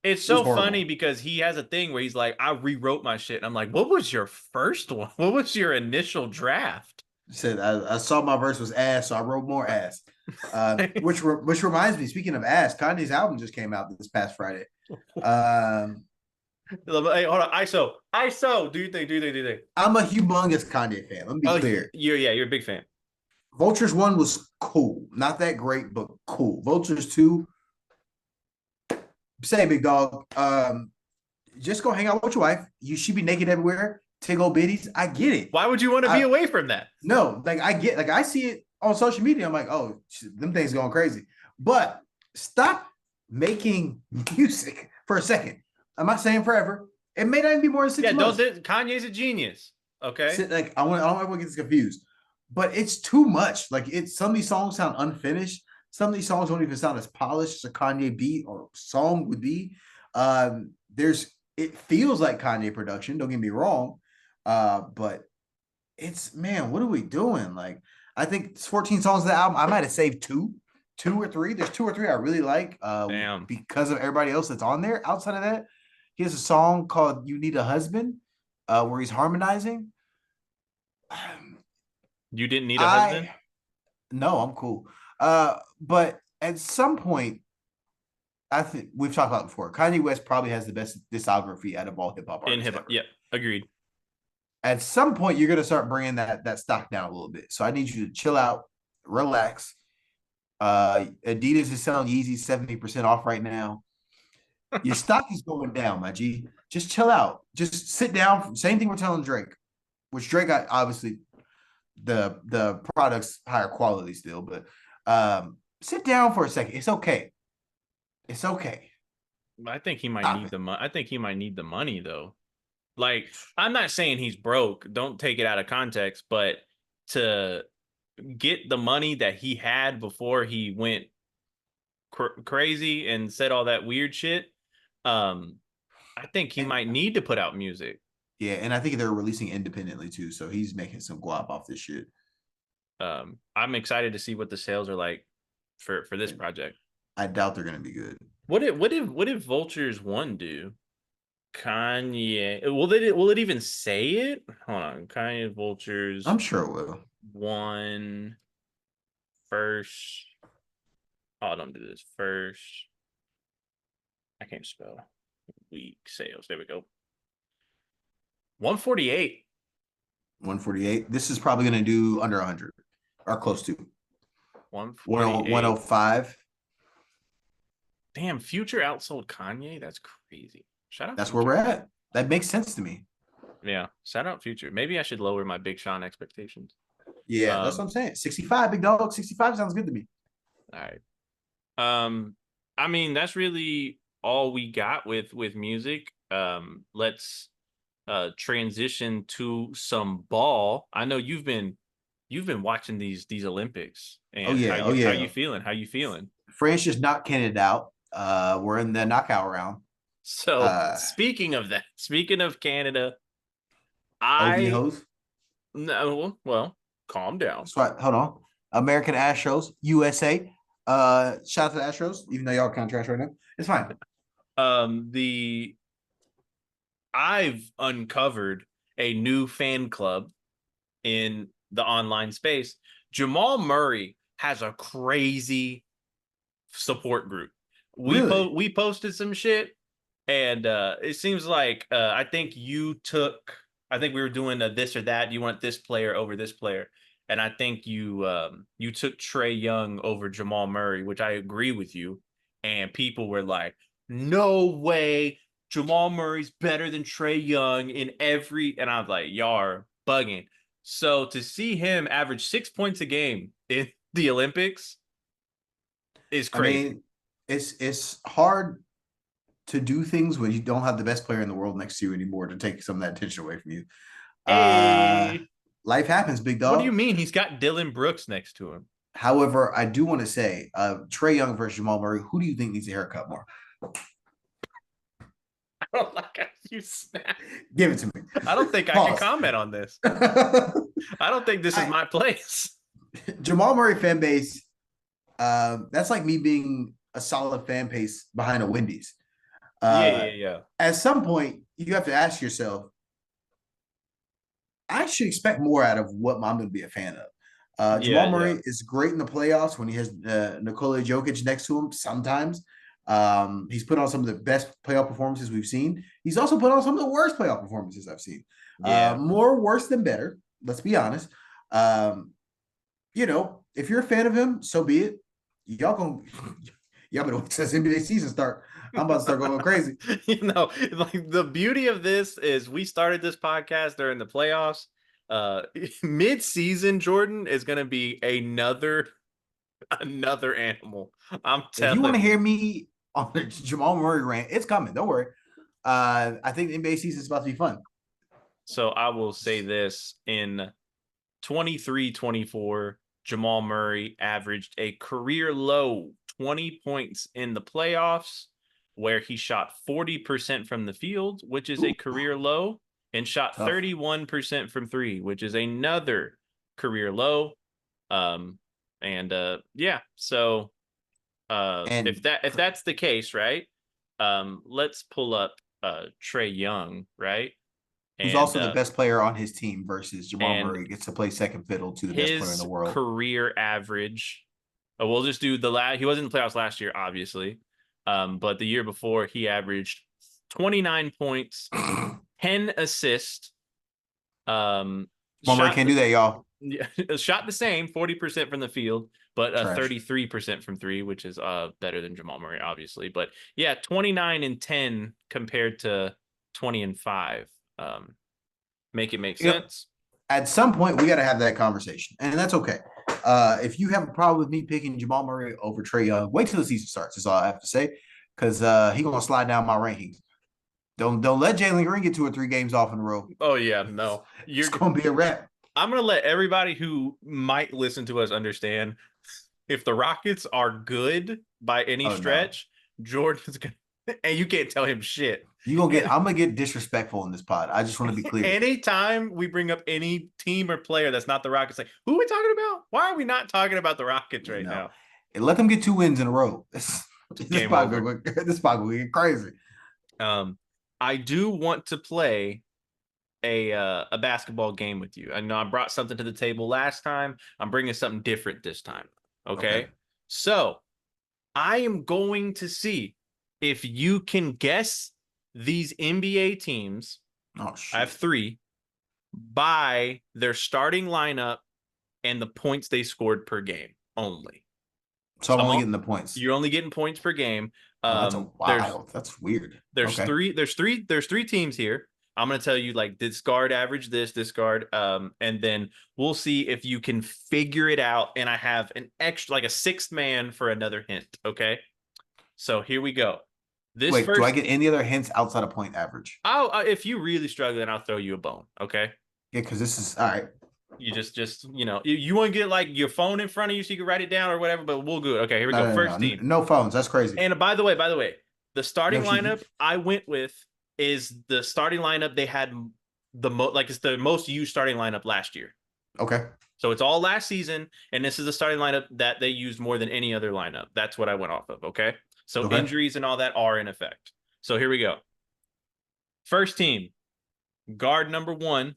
it's so funny because he has a thing where he's like, I rewrote my shit. And I'm like, what was your first one? What was your initial draft? Said I saw my verse was ass, so I wrote more ass. Which reminds me, speaking of ass, Kanye's album just came out this past Friday. Hey, hold on, ISO. Do you think? I'm a humongous Kanye fan. Let me be clear. You're a big fan. Vultures 1 was cool, not that great, but cool. Vultures 2, say big dog. Just go hang out with your wife. You should be naked everywhere. Take old biddies. I get it. Why would you want to be away from that? No, like I see it on social media. I'm like, oh, them things going crazy. But stop making music for a second. I'm not saying forever. It may not even be more than 6 months. Kanye's a genius. Okay. Like I don't ever get this confused. But it's too much. Like some of these songs sound unfinished. Some of these songs don't even sound as polished as a Kanye beat or song would be. It feels like Kanye production. Don't get me wrong. But it's, man, what are we doing? Like, I think it's 14 songs of the album. I might have saved two or three. There's 2 or 3 I really like. Because of everybody else that's on there. Outside of that, he has a song called "You Need a Husband," where he's harmonizing. You didn't need a husband? No, I'm cool. But at some point, I think we've talked about it before. Kanye West probably has the best discography out of all hip hop artists. In hip hop, yeah, agreed. At some point, you're gonna start bringing that stock down a little bit. So I need you to chill out, relax. Adidas is selling Yeezy 70% off right now. Your stock is going down, my G. Just chill out. Just sit down. Same thing we're telling Drake, which Drake got obviously the product's higher quality still, but sit down for a second. It's okay. It's okay. I think he might need the money. I think he might need the money though. Like, I'm not saying he's broke. Don't take it out of context, but to get the money that he had before he went crazy and said all that weird shit, I think he And might need to put out music. yeah, and I think they're releasing independently too, so he's making some guap off this shit. I'm excited to see what the sales are like for this project. I doubt they're gonna be good. What did Vultures 1 do? Kanye. Will it even say it? Hold on. Kanye Vultures I'm sure it will. 1 first. Oh, don't do this. First. I can't spell. Week sales. There we go. 148. 148. This is probably gonna do under 100 or close to 148. 105. Damn, Future outsold Kanye. That's crazy. Shout out. That's Future. where we're at. That makes sense to me. Yeah, shout out Future. Maybe I should lower my Big Sean expectations. Yeah, that's what I'm saying. 65, big dog. 65 sounds good to me. All right. I mean, that's really all we got with music. Let's transition to some ball. I know you've been watching these Olympics, and Oh yeah, how you feeling? How you feeling? France just knocked Canada out. We're in the knockout round. So speaking of that, speaking of Canada, OV hoes. No, well, calm down. So, hold on. American Astros, USA. Shout out to the Astros, even though y'all kind of trash right now. It's fine. I've uncovered a new fan club in the online space. Jamal Murray has a crazy support group. We posted some shit, and it seems like I think we were doing a this or that. You want this player over this player, and I think you took Trae Young over Jamal Murray, which I agree with you. And people were like, "No way, Jamal Murray's better than Trae Young in every," and I was like, "Y'all are bugging." So to see him average 6 points a game in the Olympics is crazy. I mean, it's hard to do things when you don't have the best player in the world next to you anymore to take some of that attention away from you. Hey. Life happens, big dog. What do you mean? He's got Dillon Brooks next to him. However, I do want to say, Trae Young versus Jamal Murray, who do you think needs a haircut more? I don't like how you snap. Give it to me. I don't think I can comment on this. I don't think this is my place. Jamal Murray fan base, that's like me being a solid fan base behind a Wendy's. Yeah. At some point, you have to ask yourself, I should expect more out of what I'm going to be a fan of. Jamal Murray is great in the playoffs when he has Nikola Jokic next to him sometimes. He's put on some of the best playoff performances we've seen. He's also put on some of the worst playoff performances I've seen. More worse than better. Let's be honest. If you're a fan of him, so be it. Y'all better wait till this NBA season start. I'm about to start going crazy. Like the beauty of this is we started this podcast during the playoffs. Mid-season, Jordan is going to be another animal. I'm telling you. If you want to hear me on the Jamal Murray rant, it's coming. Don't worry. I think the NBA season is about to be fun. So I will say this: in 23-24, Jamal Murray averaged a career low 20 points in the playoffs, where he shot 40% from the field, which is a career low, and shot 31% from three, which is another career low. So if that's the case, right? Let's pull up Trae Young, right? Who's also the best player on his team versus Jamal Murray gets to play second fiddle to the best player in the world. His career average. We'll just do he wasn't in the playoffs last year, obviously. But the year before, he averaged 29 points, 10 assists. Jamal Murray can't do that, y'all. Shot the same, 40% from the field, but 33% from three, which is better than Jamal Murray, obviously. But yeah, 29 and 10 compared to 20 and 5. Make it make sense. At some point, we got to have that conversation, and that's okay. If you have a problem with me picking Jamal Murray over Trae Young, wait till the season starts. That's all I have to say, because he's gonna slide down my rankings. Don't let Jalen Green get 2 or 3 games off in a row. Oh yeah, no, It's gonna be a wrap. I'm gonna let everybody who might listen to us understand if the Rockets are good by any Oh no. stretch, Jordan's gonna and you can't tell him shit. I'm gonna get disrespectful in this pod. I just want to be clear. Anytime we bring up any team or player that's not the Rockets, like who are we talking about? Why are we not talking about the Rockets right No. now? And let them get 2 wins in a row. This Game pod over. go this pod go get crazy. Um, I do want to play a basketball game with you. I know I brought something to the table last time. I'm bringing something different this time. Okay. Okay. So I am going to see if you can guess these NBA teams. Oh I have shit. three by their starting lineup and the points they scored per game only. So So I'm only getting the points. you're only getting points per game. Oh, that's a There's wild. That's weird. there's Okay. three there's three there's three teams here. I'm gonna tell you like this guard average this guard, and then we'll see if you can figure it out. And I have an extra like a sixth man for another hint. Okay, so here we go. This Wait, do I first, get any other hints outside of point average? if you really struggle, then I'll throw you a bone. Okay, Yeah, because this is all right. you just you want to get like your phone in front of you so you can write it down or whatever. But we'll go. Okay, here we No, go. no, no, First no, team. no phones. That's crazy. And by the way, the starting No cheating. lineup I went with is the starting lineup they had the most, like it's the most used starting lineup last year. Okay. So it's all last season, and this is the starting lineup that they used more than any other lineup. That's what I went off of. Okay. So Okay. injuries and all that are in effect. So here we go. First team, guard number one.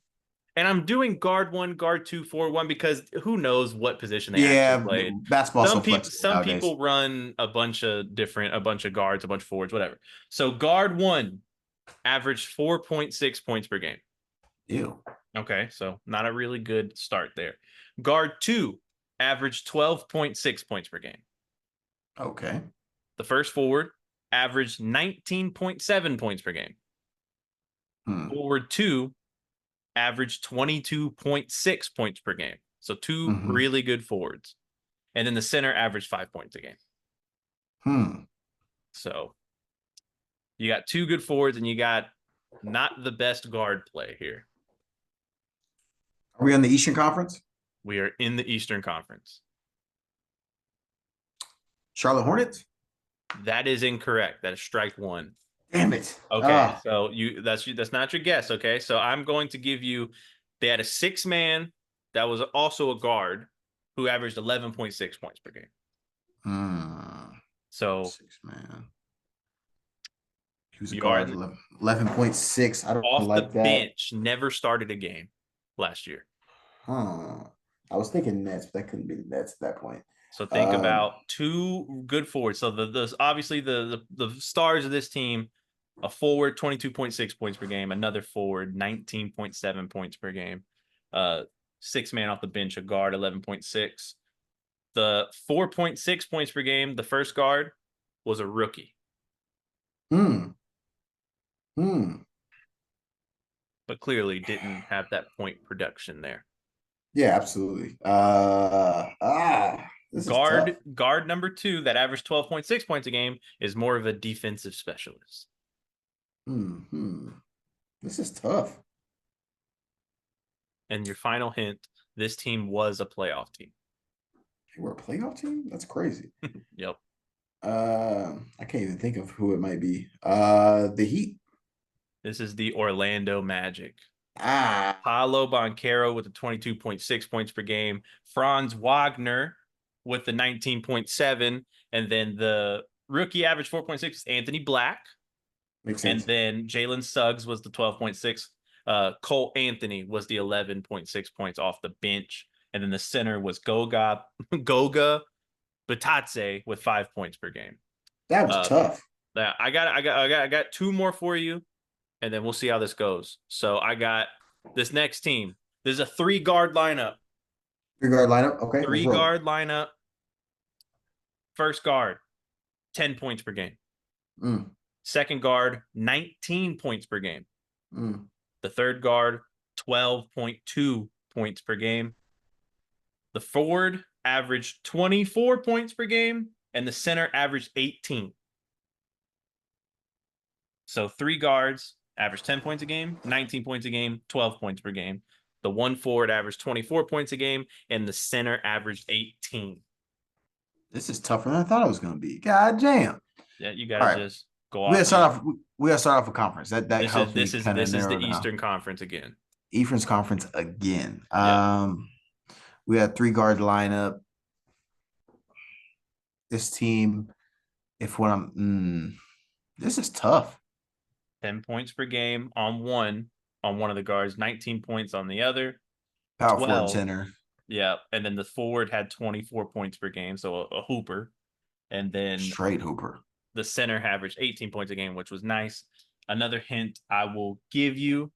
And I'm doing guard one, guard two, forward one because who knows what position they actually Yeah, played. basketball's so flexible Some nowadays. people run a bunch of guards, a bunch of forwards, whatever. So guard one averaged 4.6 points per game. Ew. Okay, so not a really good start there. Guard two averaged 12.6 points per game. Okay. The first forward averaged 19.7 points per game. Forward two averaged 22.6 points per game. So two really good forwards. And then the center averaged 5 points a game. So you got two good forwards and you got not the best guard play here. Are we on the Eastern Conference? We are in the Eastern Conference. Charlotte Hornets? That is incorrect. That is strike one. Damn it. Okay, so that's not your guess. Okay, so I'm going to give you. They had a six man that was also a guard who averaged 11.6 points per game. So 6 man. He was a guard. 11.6. I don't off like the that. bench, never started a game last year. I was thinking Nets, but that couldn't be the Nets at that point. So think about two good forwards. So the obviously the stars of this team, a forward 22.6 points per game, another forward 19.7 points per game, six man off the bench, a guard 11.6. The 4.6 points per game, the first guard was a rookie. But clearly didn't have that point production there. Yeah, absolutely. This Guard number two that averaged 12.6 points a game is more of a defensive specialist. This is tough. And your final hint, this team was a playoff team. They were a playoff team? That's crazy. Yep. I can't even think of who it might be. The Heat. This is the Orlando Magic. Ah. Paolo Banchero with the 22.6 points per game. Franz Wagner with the 19.7. And then the rookie average 4.6 is Anthony Black. Makes sense. And then Jalen Suggs was the 12.6. Cole Anthony was the 11.6 points off the bench. And then the center was Goga Batadze with 5 points per game. That was tough. I got two more for you, and then we'll see how this goes. So I got this next team. There's a 3-guard lineup. 3-guard lineup. Okay. 3-guard lineup. First guard, 10 points per game. Second guard, 19 points per game. The third guard, 12.2 points per game. The forward averaged 24 points per game, and the center averaged 18. So 3 guards average 10 points a game, 19 points a game, 12 points per game. The one forward averaged 24 points a game, and the center averaged 18. This is tougher than I thought it was going to be. God damn. Yeah, you got All to right. just go We got to off. start off. We got to start off a conference. That This is helps me this is kind of this is the narrow it down. Eastern Conference again. Eastern Conference again. Yep. We had 3-guard lineup. This team, if what I'm, this is tough. 10 points per game on one of the guards, 19 points on the other. Power 12. forward center. Yeah, and then the forward had 24 points per game, so a hooper. And then Straight hooper. the center averaged 18 points a game, which was nice. Another hint I will give you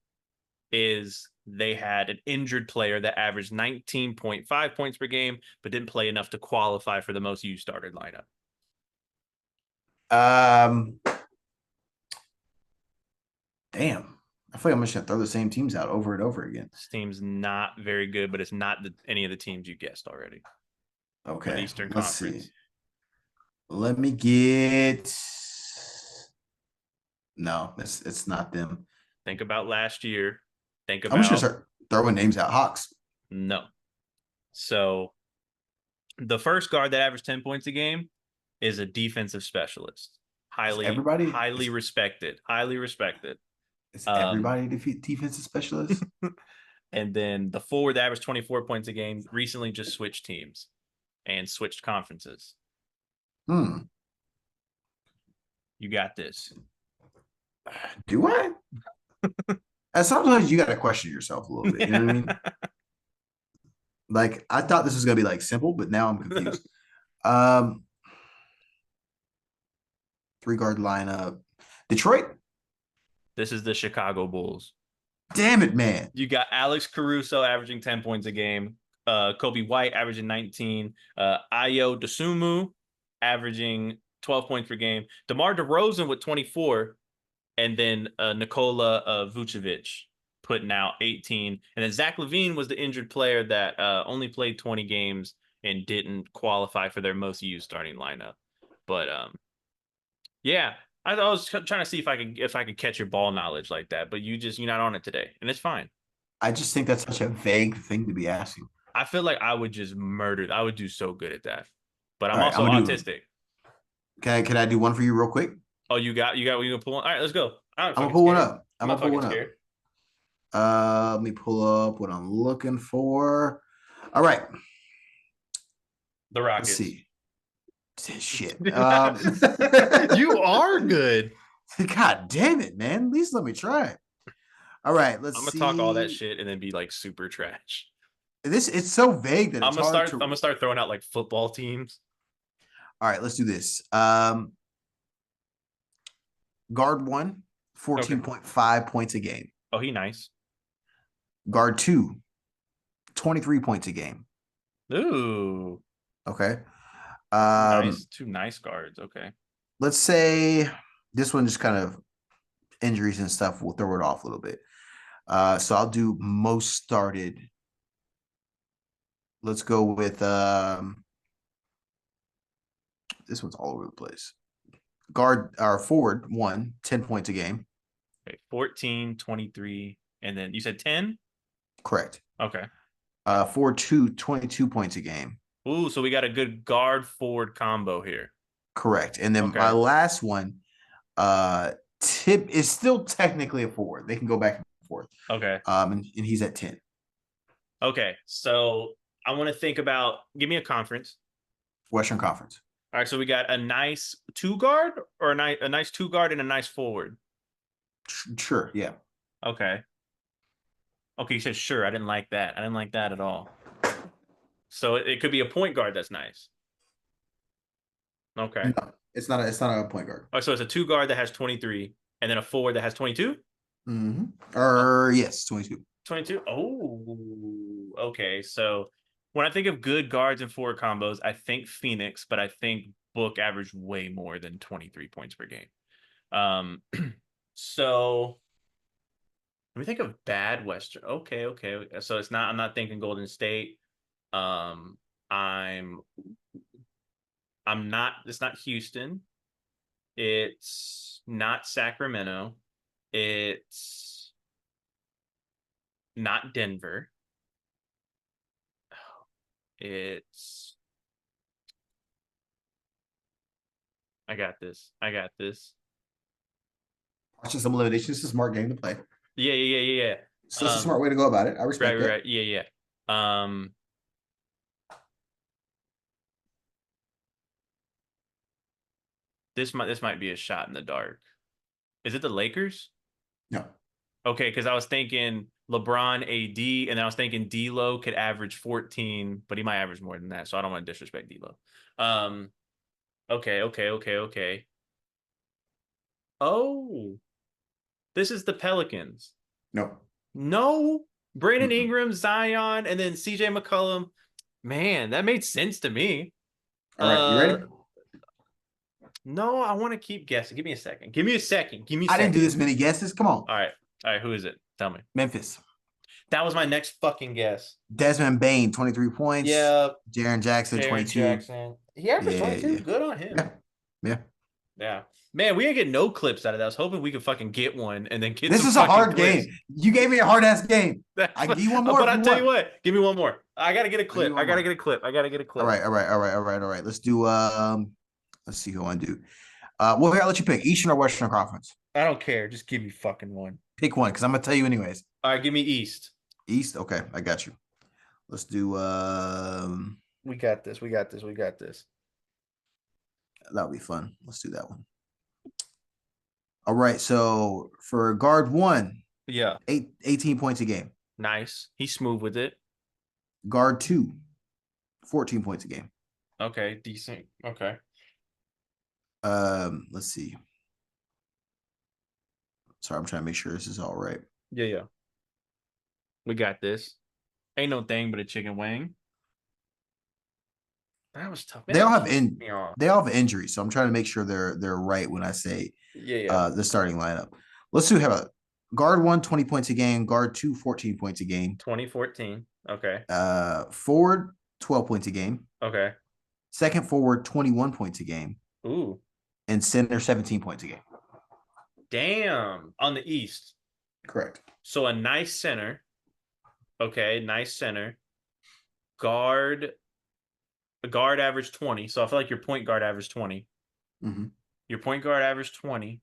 is they had an injured player that averaged 19.5 points per game, but didn't play enough to qualify for the most used started lineup. Damn. I feel like I'm just gonna throw the same teams out over and over again. This team's not very good, but it's not any of the teams you guessed already. Okay. Eastern Let's Conference. see. Let me get. No, it's not them. Think about last year. Think I'm just about gonna start throwing names out. Hawks. no. So the first guard that averaged 10 points a game is a defensive specialist. Highly respected. Is everybody defensive specialist? And then the forward that averaged 24 points a game recently just switched teams and switched conferences. You got this. Do I? And sometimes you got to question yourself a little bit. You know what I mean? Like, I thought this was gonna be like simple, but now I'm confused. 3-guard lineup. Detroit. This is the Chicago Bulls. Damn it, man. You got Alex Caruso averaging 10 points a game. Kobe White averaging 19. Ayo Dosunmu averaging 12 points per game. DeMar DeRozan with 24. And then Nikola Vucevic putting out 18. And then Zach LaVine was the injured player that only played 20 games and didn't qualify for their most used starting lineup. But yeah, I was trying to see if I could catch your ball knowledge like that, but you're not on it today, and it's fine. I just think that's such a vague thing to be asking. I feel like I would just murder. I would do so good at that, but I'm All right, also autistic. Can I do one for you real quick? Oh, you got what you gonna pull on? All right, let's go. I'm gonna pull one up. I'm gonna pull one up. Let me pull up what I'm looking for. All right. The Rockets. Let's see. Shit. You are good. God damn it, man. At least let me try. All right, I'm gonna talk all that shit and then be like super trash. It's so vague that I'm gonna start throwing out like football teams. All right, let's do this. Guard 1, 14.5 points a game. Oh, he nice. Guard 2, 23 points a game. Ooh. Okay. Nice. Two nice guards. Okay. Let's say this one just kind of injuries and stuff will throw it off a little bit. So I'll do most started. Let's go with this one's all over the place. Guard or forward 1, 10 points a game. Okay, 14, 23, and then you said 10? Correct. Okay. Forward 2, 22 points a game. Ooh, so we got a good guard forward combo here. Correct. And then my last one, Tip is still technically a forward. They can go back and forth. Okay. And he's at 10. Okay. So I want to think about give me a conference. Western Conference. All right, so we got a nice 2-guard or a nice 2-guard and a nice forward. Sure, yeah. Okay. Okay, you said sure. I didn't like that. I didn't like that at all. So it could be a point guard that's nice. Okay. No, it's not a point guard. Oh, so it's a 2-guard that has 23 and then a forward that has 22? Mm-hmm. Yes, 22. 22? Oh, okay. So when I think of good guards and forward combos, I think Phoenix, but I think Book averaged way more than 23 points per game. So let me think of bad Western. Okay. So I'm not thinking Golden State. It's not Houston. It's not Sacramento. It's not Denver. It's. I got this. I got this. Watching some elimination. It's a smart game to play. Yeah. So it's a smart way to go about it. I respect that. Right. Yeah. This might be a shot in the dark. Is it the Lakers? No. Okay, because I was thinking LeBron, AD, and then I was thinking D'Lo could average 14, but he might average more than that, so I don't want to disrespect D'Lo. Okay. Oh, this is the Pelicans. No. No, Brandon Mm-mm. Ingram, Zion, and then CJ McCollum. Man, that made sense to me. All right, you ready? No, I want to keep guessing. Give me a second. Give me a second. I didn't do this many guesses. Come on. All right. Who is it? Tell me. Memphis. That was my next fucking guess. Desmond Bain, 23 points. Yeah. Jaren Jackson, 22. Jackson. He averaged 22. Yeah. Good on him. Yeah. Man, we ain't get no clips out of that. I was hoping we could fucking get one and then get. This is a hard game. You gave me a hard ass game. I give you one more. But I tell you what, give me one more. I gotta get a clip. I gotta get a clip. All right. Let's do. Let's see who I want to do. Well, here, I'll let you pick Eastern or Western Conference. I don't care. Just give me fucking one. Pick one, because I'm gonna tell you anyways. All right, give me East. East. Okay, I got you. Let's do. We got this. That'll be fun. Let's do that one. All right. So for guard one, 18 points a game. Nice. He's smooth with it. Guard two, 14 points a game. Okay, decent. Okay. Let's see. Sorry, I'm trying to make sure this is all right. Yeah. We got this. Ain't no thing but a chicken wing. That was tough. Man, they all have injuries, so I'm trying to make sure they're right when I say the starting lineup. Let's do have a guard one, 20 points a game, guard two, 14 points a game. 2014. Okay. Forward, 12 points a game. Okay. Second forward, 21 points a game. Ooh. And center, 17 points a game. Damn. On the East. Correct. So a nice center. Okay, nice center. Guard averaged 20. So I feel like your point guard averaged 20. Mm-hmm. Your point guard averaged 20.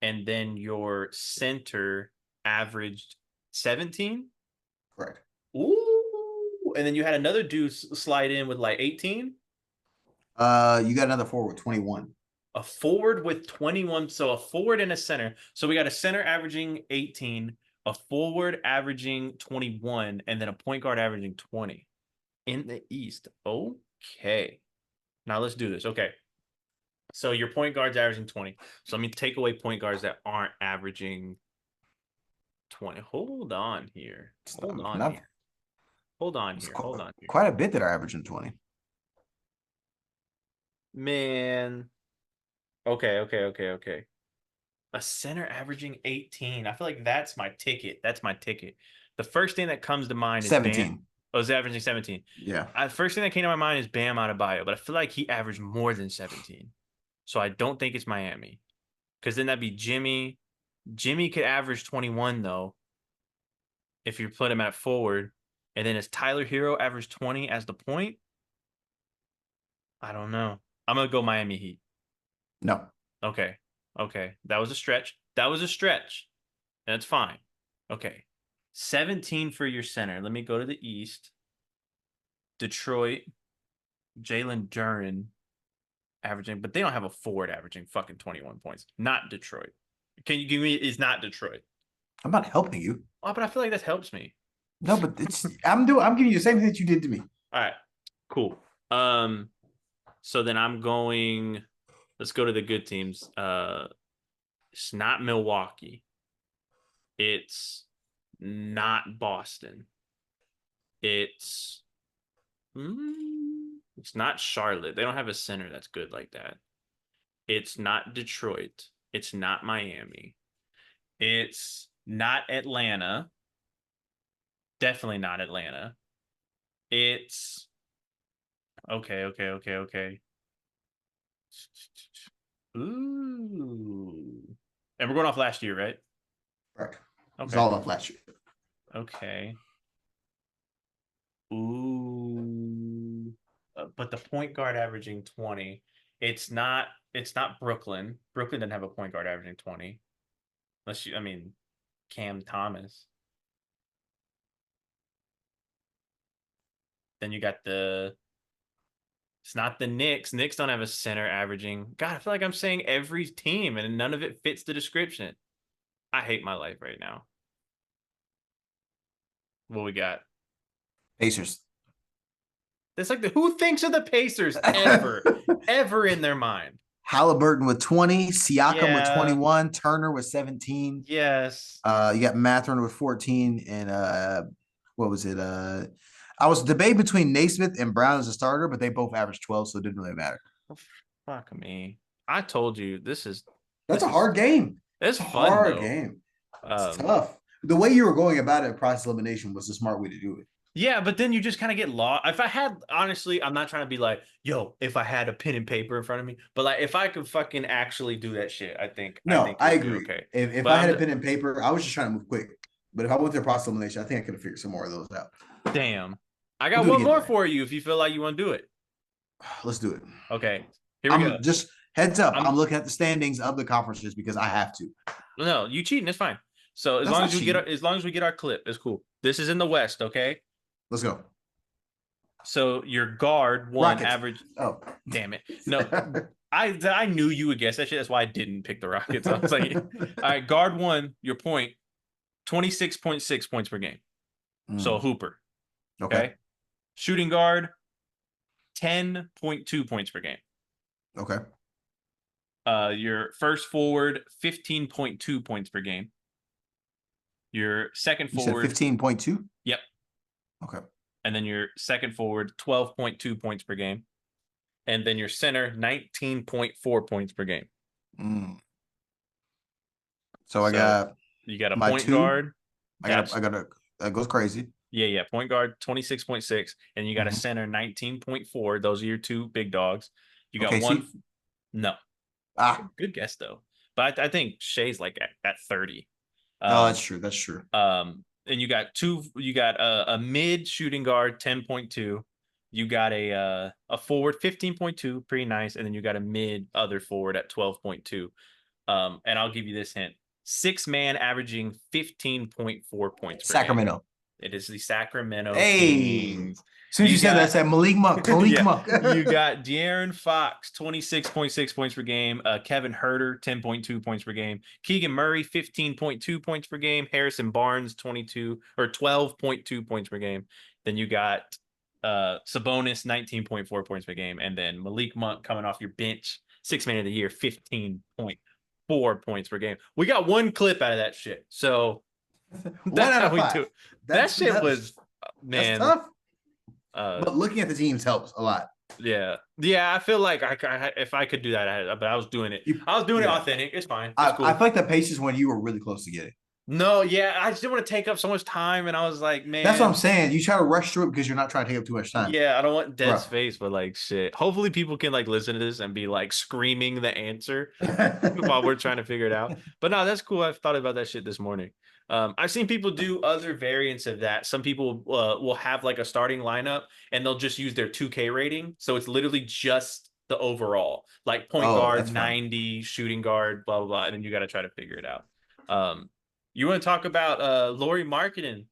And then your center averaged 17. Correct. Ooh. And then you had another dude slide in with like 18. You got another forward, 21. A forward with 21. So a forward and a center. So we got a center averaging 18, a forward averaging 21, and then a point guard averaging 20 in the East. Okay. Now let's do this. Okay. So your point guard's averaging 20. So let me take away point guards that aren't averaging 20. Hold on here. Hold on here. Quite a bit that are averaging 20. Man. Okay. A center averaging 18. I feel like that's my ticket. The first thing that comes to mind is 17. Bam. Oh, is averaging 17? Yeah. First thing that came to my mind is Bam Adebayo, but I feel like he averaged more than 17. So I don't think it's Miami. Because then that'd be Jimmy. Jimmy could average 21, though, if you put him at forward. And then is Tyler Hero average 20 as the point? I don't know. I'm going to go Miami Heat. No. Okay. That was a stretch. That's fine. Okay. 17 for your center. Let me go to the East. Detroit. Jalen Duren averaging, but they don't have a forward averaging fucking 21 points. Not Detroit. Can you give me, it's not Detroit. I'm not helping you. Oh, but I feel like that helps me. No, but I'm giving you the same thing that you did to me. All right. Cool. So then I'm going, let's go to the good teams. It's not Milwaukee. It's not Boston. It's not Charlotte. They don't have a center that's good like that. It's not Detroit. It's not Miami. It's not Atlanta. Definitely not Atlanta. It's okay. Ooh. And we're going off last year, right? Correct. Okay. It's all off last year. Okay. Ooh. but the point guard averaging 20. It's not Brooklyn. Brooklyn doesn't have a point guard averaging 20. I mean, Cam Thomas. Then you got it's not the Knicks. Knicks don't have a center averaging. God, I feel like I'm saying every team and none of it fits the description. I hate my life right now. What we got? Pacers. It's like who thinks of the Pacers ever in their mind? Halliburton with 20, Siakam with 21, Turner with 17. Yes. You got Mathurin with 14, and what was it? I was debating between Naismith and Brown as a starter, but they both averaged 12, so it didn't really matter. Fuck me. I told you that's a hard game. It's fun. Hard game. It's tough. The way you were going about it, process elimination, was the smart way to do it. Yeah, but then you just kind of get lost. If I had, honestly, I'm not trying to be like, yo, if I had a pen and paper in front of me, but like if I could fucking actually do that shit, I think. I agree. Okay. If I had a pen and paper, I was just trying to move quick. But if I went through process elimination, I think I could have figured some more of those out. Damn. I got one more for you if you feel like you want to do it. Let's do it. Okay. Here we go. Just heads up. I'm looking at the standings of the conferences because I have to. No, you cheating. It's fine. So as long as we get our clip, it's cool. This is in the West, okay? Let's go. So your guard one average. Oh, damn it! No, I knew you would guess that shit. That's why I didn't pick the Rockets. I was like, all right, guard one, your point, 26.6 points per game. So Hooper. Okay. Shooting guard, 10.2 points per game. Okay. Your first forward, 15.2 points per game. Your second forward, 15.2. Yep. Okay. And then your second forward, 12.2 points per game. And then your center, 19.4 points per game. So you got a point guard. That goes crazy. Yeah. Point guard, 26.6. And you got a center, 19.4. Those are your two big dogs. You got one. No. Good guess, though. But I think Shea's like at 30. No, that's true. That's true. And you got a mid shooting guard, 10.2. You got a forward, 15.2, pretty nice. And then you got a mid other forward at 12.2. And I'll give you this hint. 6-man averaging 15.4 points per Sacramento. Game. It is the Sacramento Kings. As soon as you said that, I said Malik Monk. Monk. You got De'Aaron Fox, 26.6 points per game. Kevin Huerter, 10.2 points per game. Keegan Murray, 15.2 points per game. Harrison Barnes, 12.2 points per game. Then you got Sabonis, 19.4 points per game. And then Malik Monk coming off your bench, 6-man of the year, 15.4 points per game. We got one clip out of that shit. So that's how we do it. That shit was, man. That's tough. But looking at the teams helps a lot. Yeah. I feel like if I could do that, but I was doing it. I was doing it authentic. It's fine. It's cool. I feel like the Pacers when you were really close to getting. No, yeah, I just didn't want to take up so much time, and I was like, man, that's what I'm saying. You try to rush through it because you're not trying to take up too much time. Yeah, I don't want dead space, but like shit. Hopefully, people can like listen to this and be like screaming the answer while we're trying to figure it out. But no, that's cool. I've thought about that shit this morning. I've seen people do other variants of that. Some people will have like a starting lineup and they'll just use their 2K rating. So it's literally just the overall, like point guard, 90, shooting guard, blah, blah, blah. And then you got to try to figure it out. You want to talk about Lauri Markkanen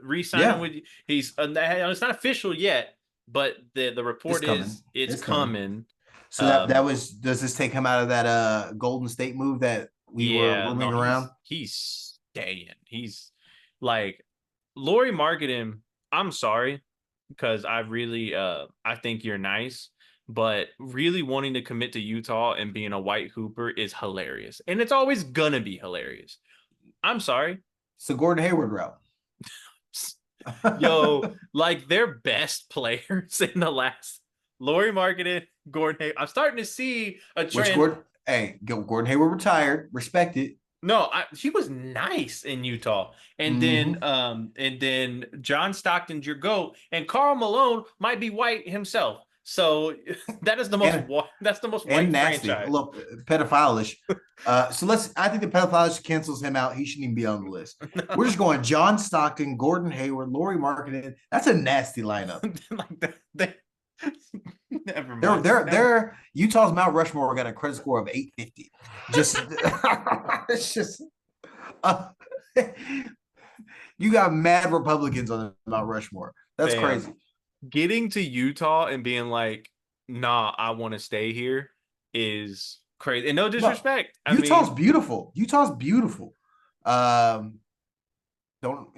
re-signing with he's it's not official yet, but the report is it's coming. So does this take him out of that Golden State move that we were roaming around? He's staying. He's like Lauri Markkanen. I'm sorry because I really I think you're nice, but really wanting to commit to Utah and being a white hooper is hilarious, and it's always gonna be hilarious. I'm sorry. It's the Gordon Hayward route. Yo, like their best players in the last Lauri Markkanen, Gordon Hayward. I'm starting to see a trend. Gordon Hayward retired. Respect it. No, he was nice in Utah, and then John Stockton's your GOAT, and Karl Malone might be white himself. So that is the most white nasty. franchise. Look, pedophile-ish. I think the pedophile cancels him out. He shouldn't even be on the list. We're just going John Stockton, Gordon Hayward, Lauri Markkanen. That's a nasty lineup. Never They're mind. they're they're Utah's Mount Rushmore got a credit score of 850. Just it's just uh, you got mad Republicans on Mount Rushmore. That's Fam, crazy. getting to Utah and being like, nah, I want to stay here is crazy. And no No, disrespect. I Utah's mean, beautiful. Utah's beautiful. Um, don't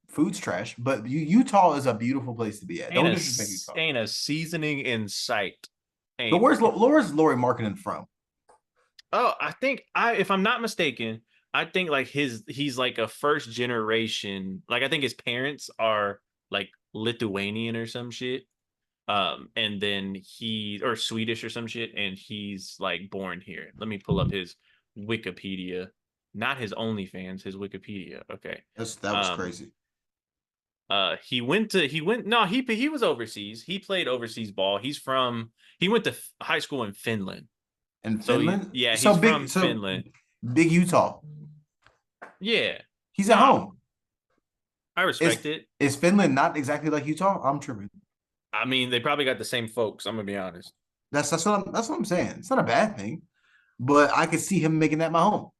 food's trash, but Utah is a beautiful place to be at. Don't disrespect Utah. ain't a seasoning in sight. But Ain't where's Lori Markkinen from? Oh, I think if I'm not mistaken, I think like he's like a first generation. Like I think his parents are like Lithuanian or some shit. And then he or Swedish or some shit, and he's like born here. Let me pull up his Wikipedia, not his OnlyFans, his Wikipedia. Okay. That was Um, crazy. he was overseas. He played overseas ball. He went to high school in Finland. In So Finland, yeah, he's from Finland. big Utah. Yeah. He's at Nah, home. I Is respect it. is Finland not exactly like Utah? I'm tripping. I mean, they probably got the same folks. I'm gonna be honest. That's what I'm saying. It's not a bad thing, but I could see him making that my home.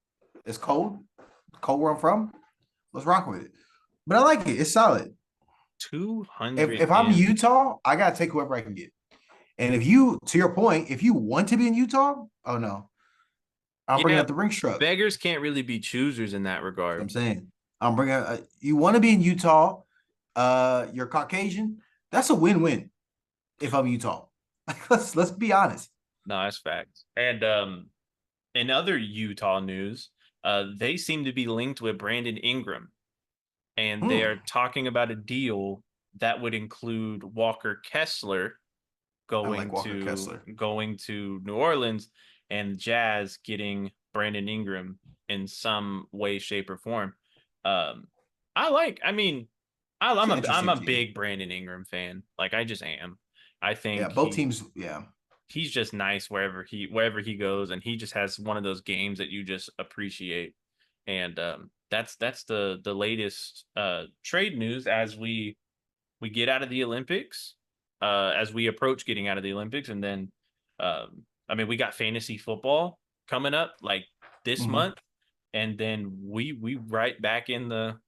It's cold, cold where I'm from. Let's rock with it. But I like it. It's solid. Two If hundred if I'm and Utah, I gotta take whoever I can get. And if you, to your point, if you want to be in Utah, oh no, I'm bringing yeah, out the Brinks truck. beggars can't really be choosers in that I'm regard. saying I'm bringing. You want to be in Utah? You're Caucasian. That's a win-win. If I'm Utah, let's be honest. No, that's facts. And in other Utah news, they seem to be linked with Brandon Ingram, and they Hmm. are talking about a deal that would include Walker Kessler I like Walker Kessler. going to New Orleans and Jazz getting Brandon Ingram in some way, shape, or form. Um, I mean, It's an I'm interesting a team. big Brandon Ingram fan. Like I just am. I Yeah, think both teams. Yeah, he's just nice wherever he goes, and he just has one of those games that you just appreciate. And that's the latest trade news as we get out of the Olympics, as we approach getting out of the Olympics, and then I mean we got fantasy football coming up like this hmm month, and then we right back in the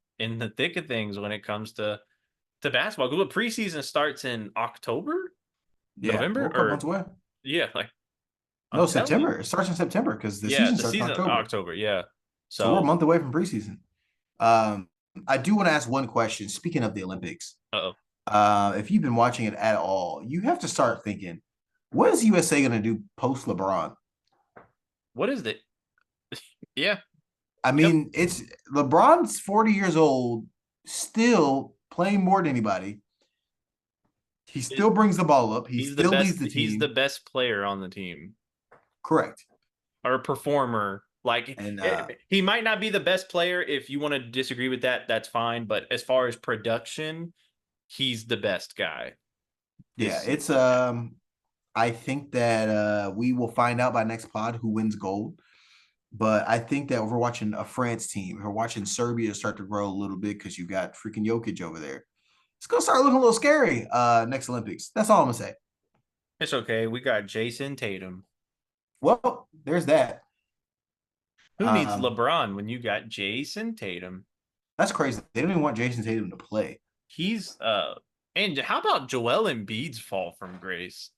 thick of things when it comes to basketball. Good preseason starts in October, yeah. We're November, a couple months or away. yeah, like I'm No, telling you, September. It starts in September because the yeah, season the starts in season October. October, yeah. So we're a So, month away from preseason. Um, I do want to ask one question. Speaking of the Olympics, oh, if you've been watching it at all, you have to start thinking, what is USA going to do post LeBron? what is it? Yeah, I yep. mean, it's LeBron's 40 years old, still playing more than anybody. He still brings the ball up. He still leads the He's the team. best player on the team Correct. or performer. Like And he might not be the best player. If you want to disagree with that, that's fine. But as far as production, he's the best guy this yeah, it's season. I think that we will find out by next pod who wins gold. But I think that if we're watching a France team, if we're watching Serbia start to grow a little bit because you got freaking Jokic over there. It's gonna start looking a little scary next Olympics. That's all I'm gonna say. It's okay. We got Jason Tatum. Well, there's that. Who needs Um, LeBron when you got Jason Tatum? that's crazy. They don't even want Jason Tatum to play. He's and how about Joel Embiid's fall from grace?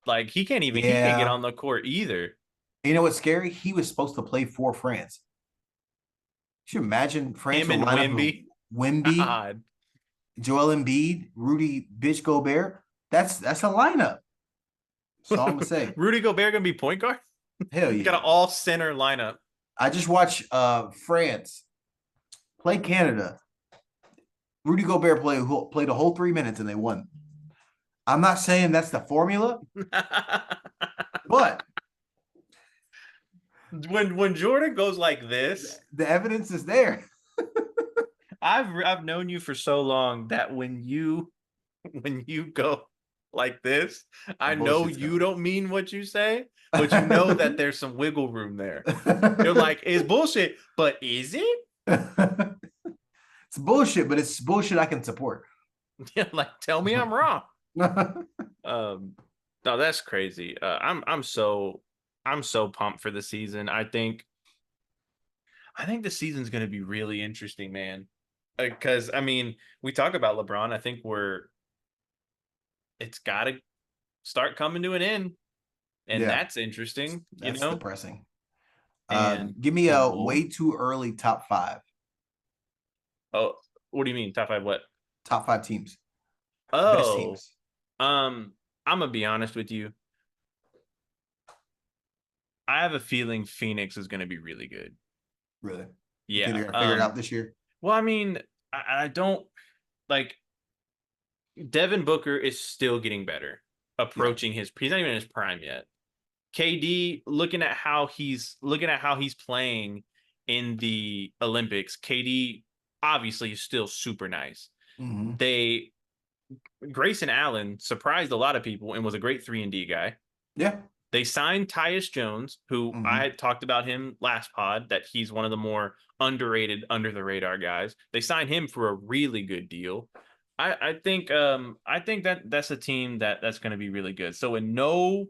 Like he can't get Yeah. on the court either. You know what's scary? He was supposed to play for France. Should you imagine France Him would and line up with Wimby. Wimby, God. Joel Embiid, Rudy Bitch Gobert? That's a lineup. That's all I'm gonna say. Rudy Gobert gonna be point guard? Hell Got yeah. an all center lineup. I just watched France play Canada. Rudy Gobert played a whole 3 minutes and they won. I'm not saying that's the formula, but When Jordan goes like this, the evidence is there. I've known you for so long that when you go like this, The I know bullshit's you coming. don't mean what you say, but you know that there's some wiggle room there. You're like, it's bullshit, but is it? It's bullshit, but it's bullshit I can support. Yeah, like tell me I'm wrong. Um, No, that's crazy. I'm so pumped for the season. I think the season's going to be really interesting, man. Because I mean, we talk about LeBron. I think it's got to start coming to an end, and Yeah, that's interesting, that's depressing. And Give me the a Wolves. way too early top five. Oh, what do you mean top five? What? Top five teams, best Oh, teams. um, I'm gonna be honest with you. I have a feeling Phoenix is gonna be really good. Really, you think Yeah. they're gonna figure it out this year? Well, I mean, I don't like Devin Booker is still getting better, Yeah. approaching he's not even in his prime yet. KD, looking at how he's playing in the Olympics, KD obviously is still super nice. Mm-hmm. They Grayson Allen surprised a lot of people and was a great 3-and-D guy. Yeah. They signed Tyus Jones, who I Mm-hmm. had talked about him last pod, that he's one of the more underrated, under the radar guys. They signed him for a really good deal. I think that's a team that's going to be really good. So in no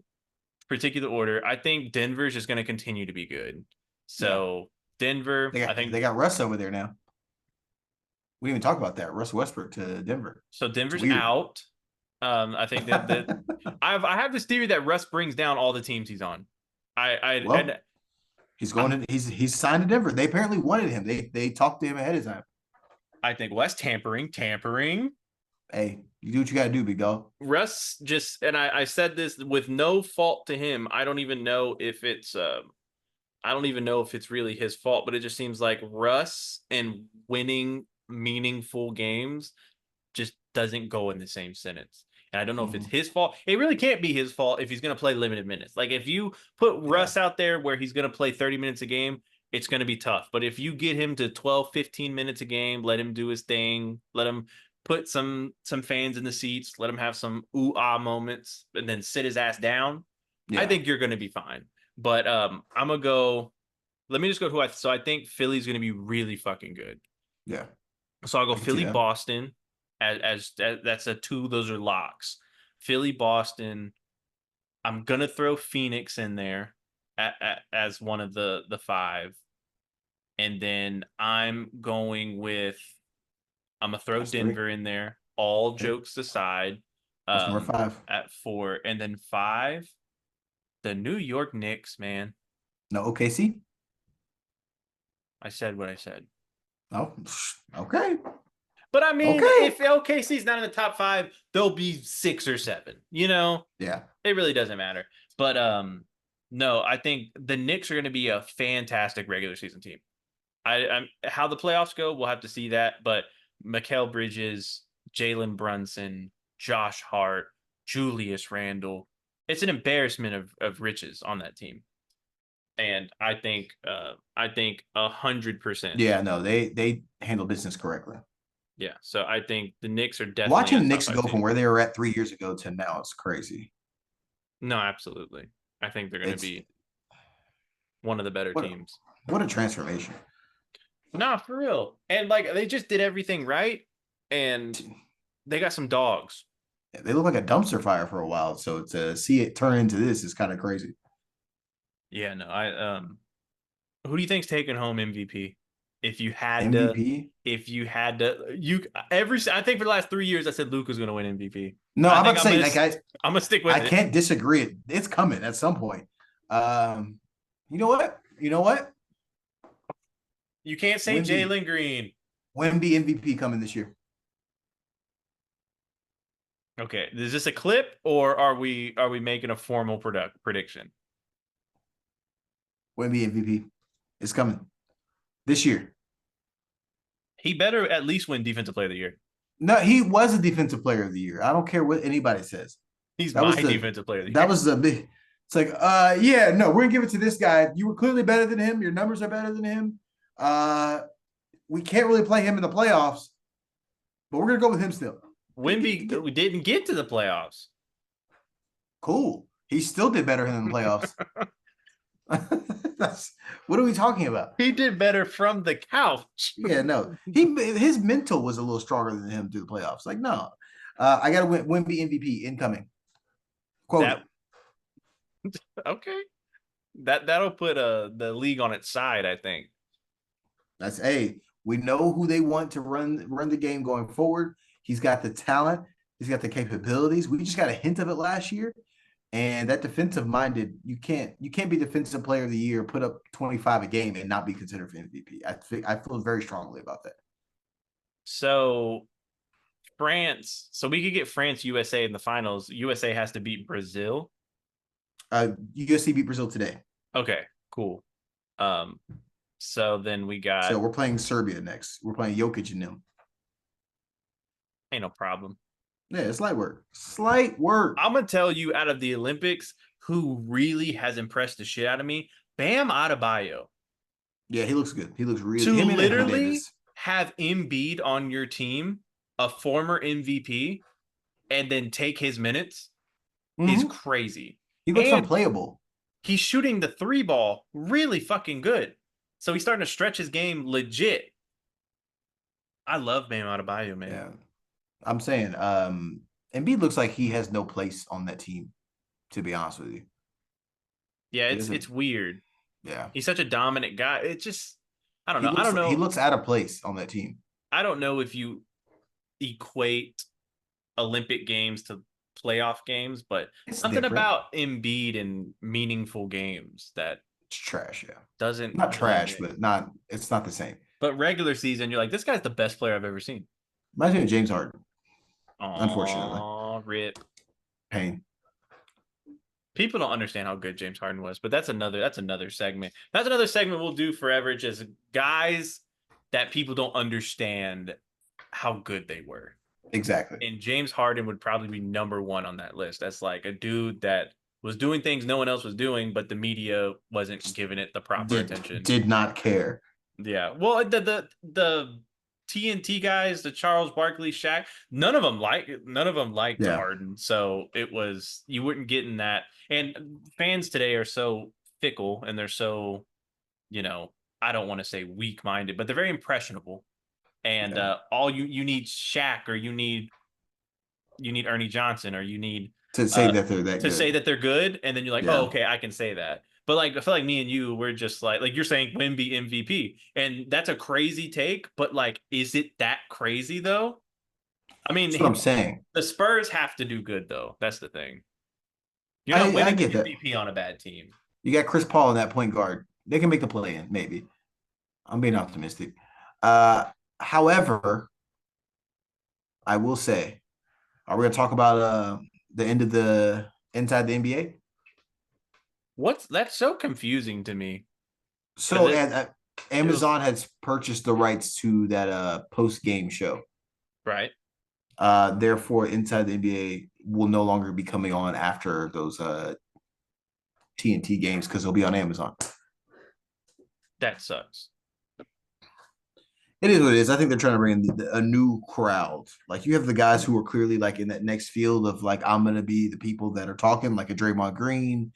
particular order, I think Denver's just going to continue to be good. Yeah. So Denver, They I got think they got Russ over there now. We didn't even talk about that. Russ Westbrook to Denver. so It's Denver's weird. out. I think that I have this theory that Russ brings down all the teams he's on. And Well, he's going I'm to he's signed to Denver. They apparently wanted him. They talked to him ahead of time. I think West tampering. Hey, you do what you gotta do, big dog. Russ just and I said this with no fault to him. I don't even know if it's really his fault, but it just seems like Russ and winning meaningful games just doesn't go in the same sentence. And I don't know if it's Mm-hmm. his fault. It really can't be his fault if he's going to play limited minutes. Like if you put Yeah. Russ out there where he's going to play 30 minutes a game, it's going to be tough. But if you get him to 12, 15 minutes a game, let him do his thing, let him put some fans in the seats, let him have some ooh ah moments, and then sit his ass down, I Yeah. think you're going to be fine. But I'm going to go. Let me just go to so I think Philly's going to be really fucking good. Yeah. So I'll go I can see Philly that. Boston as that's a two. Those are locks. Philly Boston. I'm gonna throw Phoenix in there as one of the five, and then I'm gonna throw That's three. Denver in there. All Okay. jokes aside, What's number five? at four, and then five, the New York Knicks. Man, No OKC? I said what I said. No. Okay. But I mean, Okay. if LKC's not in the top five, they'll be 6 or 7. Yeah. It really doesn't matter. But no, I think the Knicks are going to be a fantastic regular season team. I'm how the playoffs go, we'll have to see that. But Mikal Bridges, Jalen Brunson, Josh Hart, Julius Randle, it's an embarrassment of riches on that team. And I think 100%. Yeah, no, they handle business correctly. Yeah. So I think the Knicks are definitely Watching a the top Knicks five go from team. where they were at 3 years ago to now is crazy. No, absolutely. I think they're going to It's be one of the better what teams. what a transformation. Nah, for real. And like they just did everything right, and they got some dogs. They look like a dumpster fire for a while. So to see it turn into this is kind of crazy. Yeah, no, who do you think's taking home MVP? If you had to, MVP? if you had to, I think for the last 3 years I said Luke was going to win MVP. No, I I'm think about to say, like I'm gonna stick I with it. can't disagree. It's coming at some point. You know what? You know what? You can't say Wimby, Jalen Green. Wimby MVP coming this year. Okay, is this a clip or are we making a formal prediction? Wimby MVP. It's coming this year. He better at least win Defensive Player of the Year. No, he was a defensive player of the year. I don't care what anybody says. He's That my was the Defensive Player of the that Year. was the big. It's like, yeah, no, we're gonna give it to this guy. You were clearly better than him. Your numbers are better than him. Uh, we can't really play him in the playoffs, but we're gonna go with him still. Wimby didn't get to the playoffs. Cool. He still did better in the playoffs. That's what are we talking about? He did better from the couch. Yeah, no. His mental was a little stronger than him through the playoffs. Like, no. I gotta win Wimby MVP incoming. Quote That it. okay. That'll put the league on its side, I think. That's hey, we know who they want to run the game going forward. He's got the talent, he's got the capabilities. We just got a hint of it last year. And that defensive minded, you can't be defensive player of the year, put up 25 a game and not be considered for MVP. I feel very strongly about that. So France, so we could get France USA in the finals. USA has to beat Brazil. USC beat Brazil today. Okay, cool. Um, so then we So got we're playing Serbia next. We're playing Jokic and them. ain't no problem. Yeah, it's light work. Slight work. I'm gonna tell you out of the Olympics who really has impressed the shit out of me. Bam Adebayo. Yeah, he looks good. He looks really To him and Anthony literally Davis. have Embiid on your team, a former MVP, and then take his minutes is Mhm. crazy. He looks And unplayable. he's shooting the three ball really fucking good. So he's starting to stretch his game legit. I love Bam Adebayo, man. Yeah. I'm saying, Embiid looks like he has no place on that team, to be honest with you. Yeah, He it's doesn't, weird. yeah. He's such a dominant guy. It just I don't He know. I looks don't he know. looks out of place on that team. I don't know if you equate Olympic games to playoff games, but It's something different. about Embiid in meaningful games that It's trash, yeah. doesn't Not really trash, but not it's not the same. but regular season, you're like, this guy's the best player I've ever seen. Reminds me of James Harden, unfortunately. Oh, rip. Pain. People don't understand how good James Harden was, but that's another segment. That's another segment we'll do forever. Just guys that people don't understand how good they were. Exactly. And James Harden would probably be number one on that list. That's like a dude that was doing things no one else was doing, but the media wasn't giving it the proper attention. Did not care. Yeah. Well, the TNT guys, the Charles Barkley, Shaq, none of them liked Yeah. Harden. So it was you wouldn't get in that. And fans today are so fickle and they're so, I don't want to say weak minded, but they're very impressionable. And Yeah. all you need Shaq or you need Ernie Johnson or you need To say that they're that to good. say that they're good, and then you're like, Yeah. oh, okay, I can say that. But like, I feel like me and you, we're just like you're saying Wemby MVP, and that's a crazy take. But like, is it that crazy though? I mean, That's what I'm saying. the Spurs have to do good though. That's the thing. You're not I winning the get that. MVP on a bad team. You got Chris Paul in that point guard. They can make the play in, maybe. I'm being optimistic. However, I will say, are we gonna talk about the end of the inside the NBA? That's so confusing to me. So It, Amazon has purchased the rights to that post game show. right. Therefore, Inside the NBA will no longer be coming on after those TNT games because they'll be on Amazon. That sucks. It is what it is. I think they're trying to bring in a new crowd. Like you have the guys who are clearly like in that next field of like I'm gonna be the people that are talking, like a Draymond Green.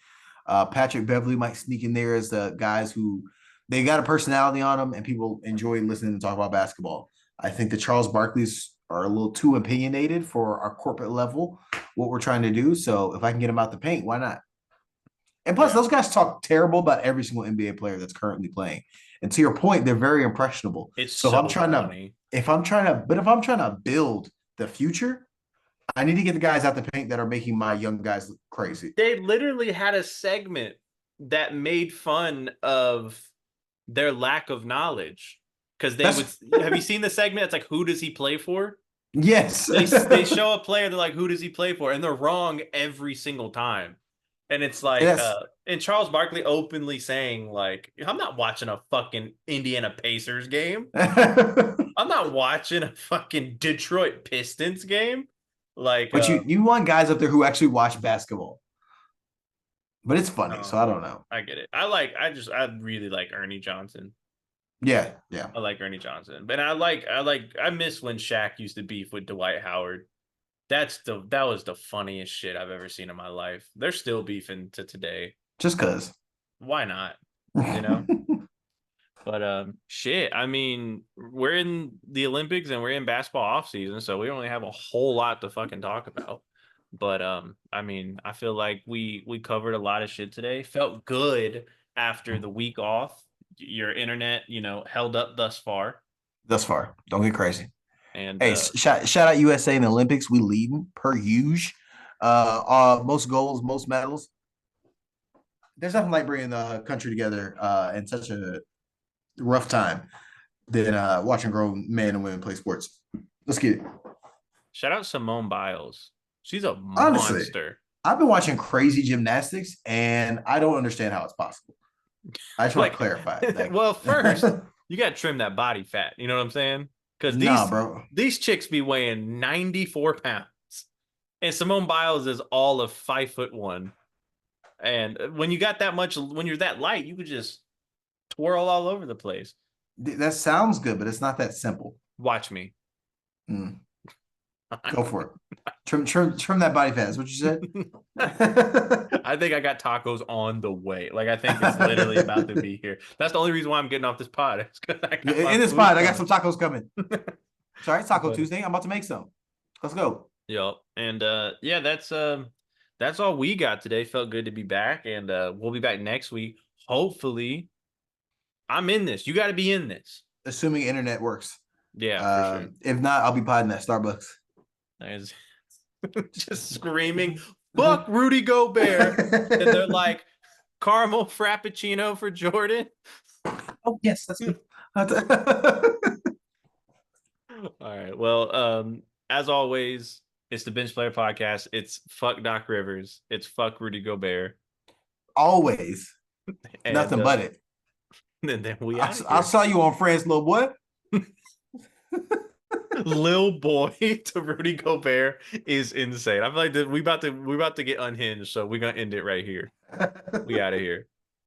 Patrick Beverly might sneak in there as the guys who they got a personality on them and people enjoy listening to talk about basketball. I think the Charles Barkleys are a little too opinionated for our corporate level, what we're trying to do. So if I can get them out the paint, why not? And plus, those guys talk terrible about every single NBA player that's currently playing. And to your point, they're very impressionable. It's so so if I'm trying funny. if I'm trying to build the future, I need to get the guys out the paint that are making my young guys look crazy. They literally had a segment that made fun of their lack of knowledge because would have you seen the segment? It's like, who does he play for? Yes. They show a player, they're like, who does he play for? And they're wrong every single time. And it's like, and Charles Barkley openly saying, like, I'm not watching a fucking Indiana Pacers game. I'm not watching a fucking Detroit Pistons game. Like, but you want guys up there who actually watch basketball. But it's funny, so I don't know. I get it. I really like Ernie Johnson. Yeah. I like Ernie Johnson. But I miss when Shaq used to beef with Dwight Howard. That was the funniest shit I've ever seen in my life. They're still beefing to today. Just cause. Why not? But shit, I mean, we're in the Olympics and we're in basketball off season, so we don't really have a whole lot to fucking talk about. But I mean, I feel like we covered a lot of shit today. Felt good after the week off. Your internet, held up thus far. Thus far. Don't get crazy. And Hey, shout out USA in the Olympics. We leading per huge. Most goals, most medals. There's nothing like bringing the country together in such a rough time than watching grown men and women play sports. Let's get it. shout out Simone Biles. She's a Honestly, monster. I've been watching crazy gymnastics, and I don't understand how it's possible. I just want to Like, clarify. Like, well, first you got to trim that body fat. You know what I'm saying? Because nah, bro. these chicks be weighing 94 pounds, and Simone Biles is all of 5'1". And when you got that much, when you're that light, you could just twirl all over the place. That sounds good, but it's not that simple. Watch me. Mm. Go for it. Trim that body fat. Is what you said? I think I got tacos on the way. Like, I think it's literally about to be here. That's the only reason why I'm getting off this pod. In this pod, I got some tacos coming. Sorry, it's Taco But, Tuesday. I'm about to make some. Let's go. yep. And yeah, that's all we got today. Felt good to be back, and we'll be back next week. Hopefully, I'm in this. You got to be in this. Assuming internet works. Yeah, for sure. If not, I'll be podding at Starbucks. There's just screaming, "Fuck Rudy Gobert!" And they're like, "Caramel Frappuccino for Jordan." Oh yes, that's good. All right. Well, as always, it's the Bench Player Podcast. It's fuck Doc Rivers. It's fuck Rudy Gobert. Always. And, Nothing but it. And then we I'll saw you on France, little boy. Lil boy to Rudy Gobert is insane. I feel like we about to get unhinged, so we're gonna end it right here. We out of here.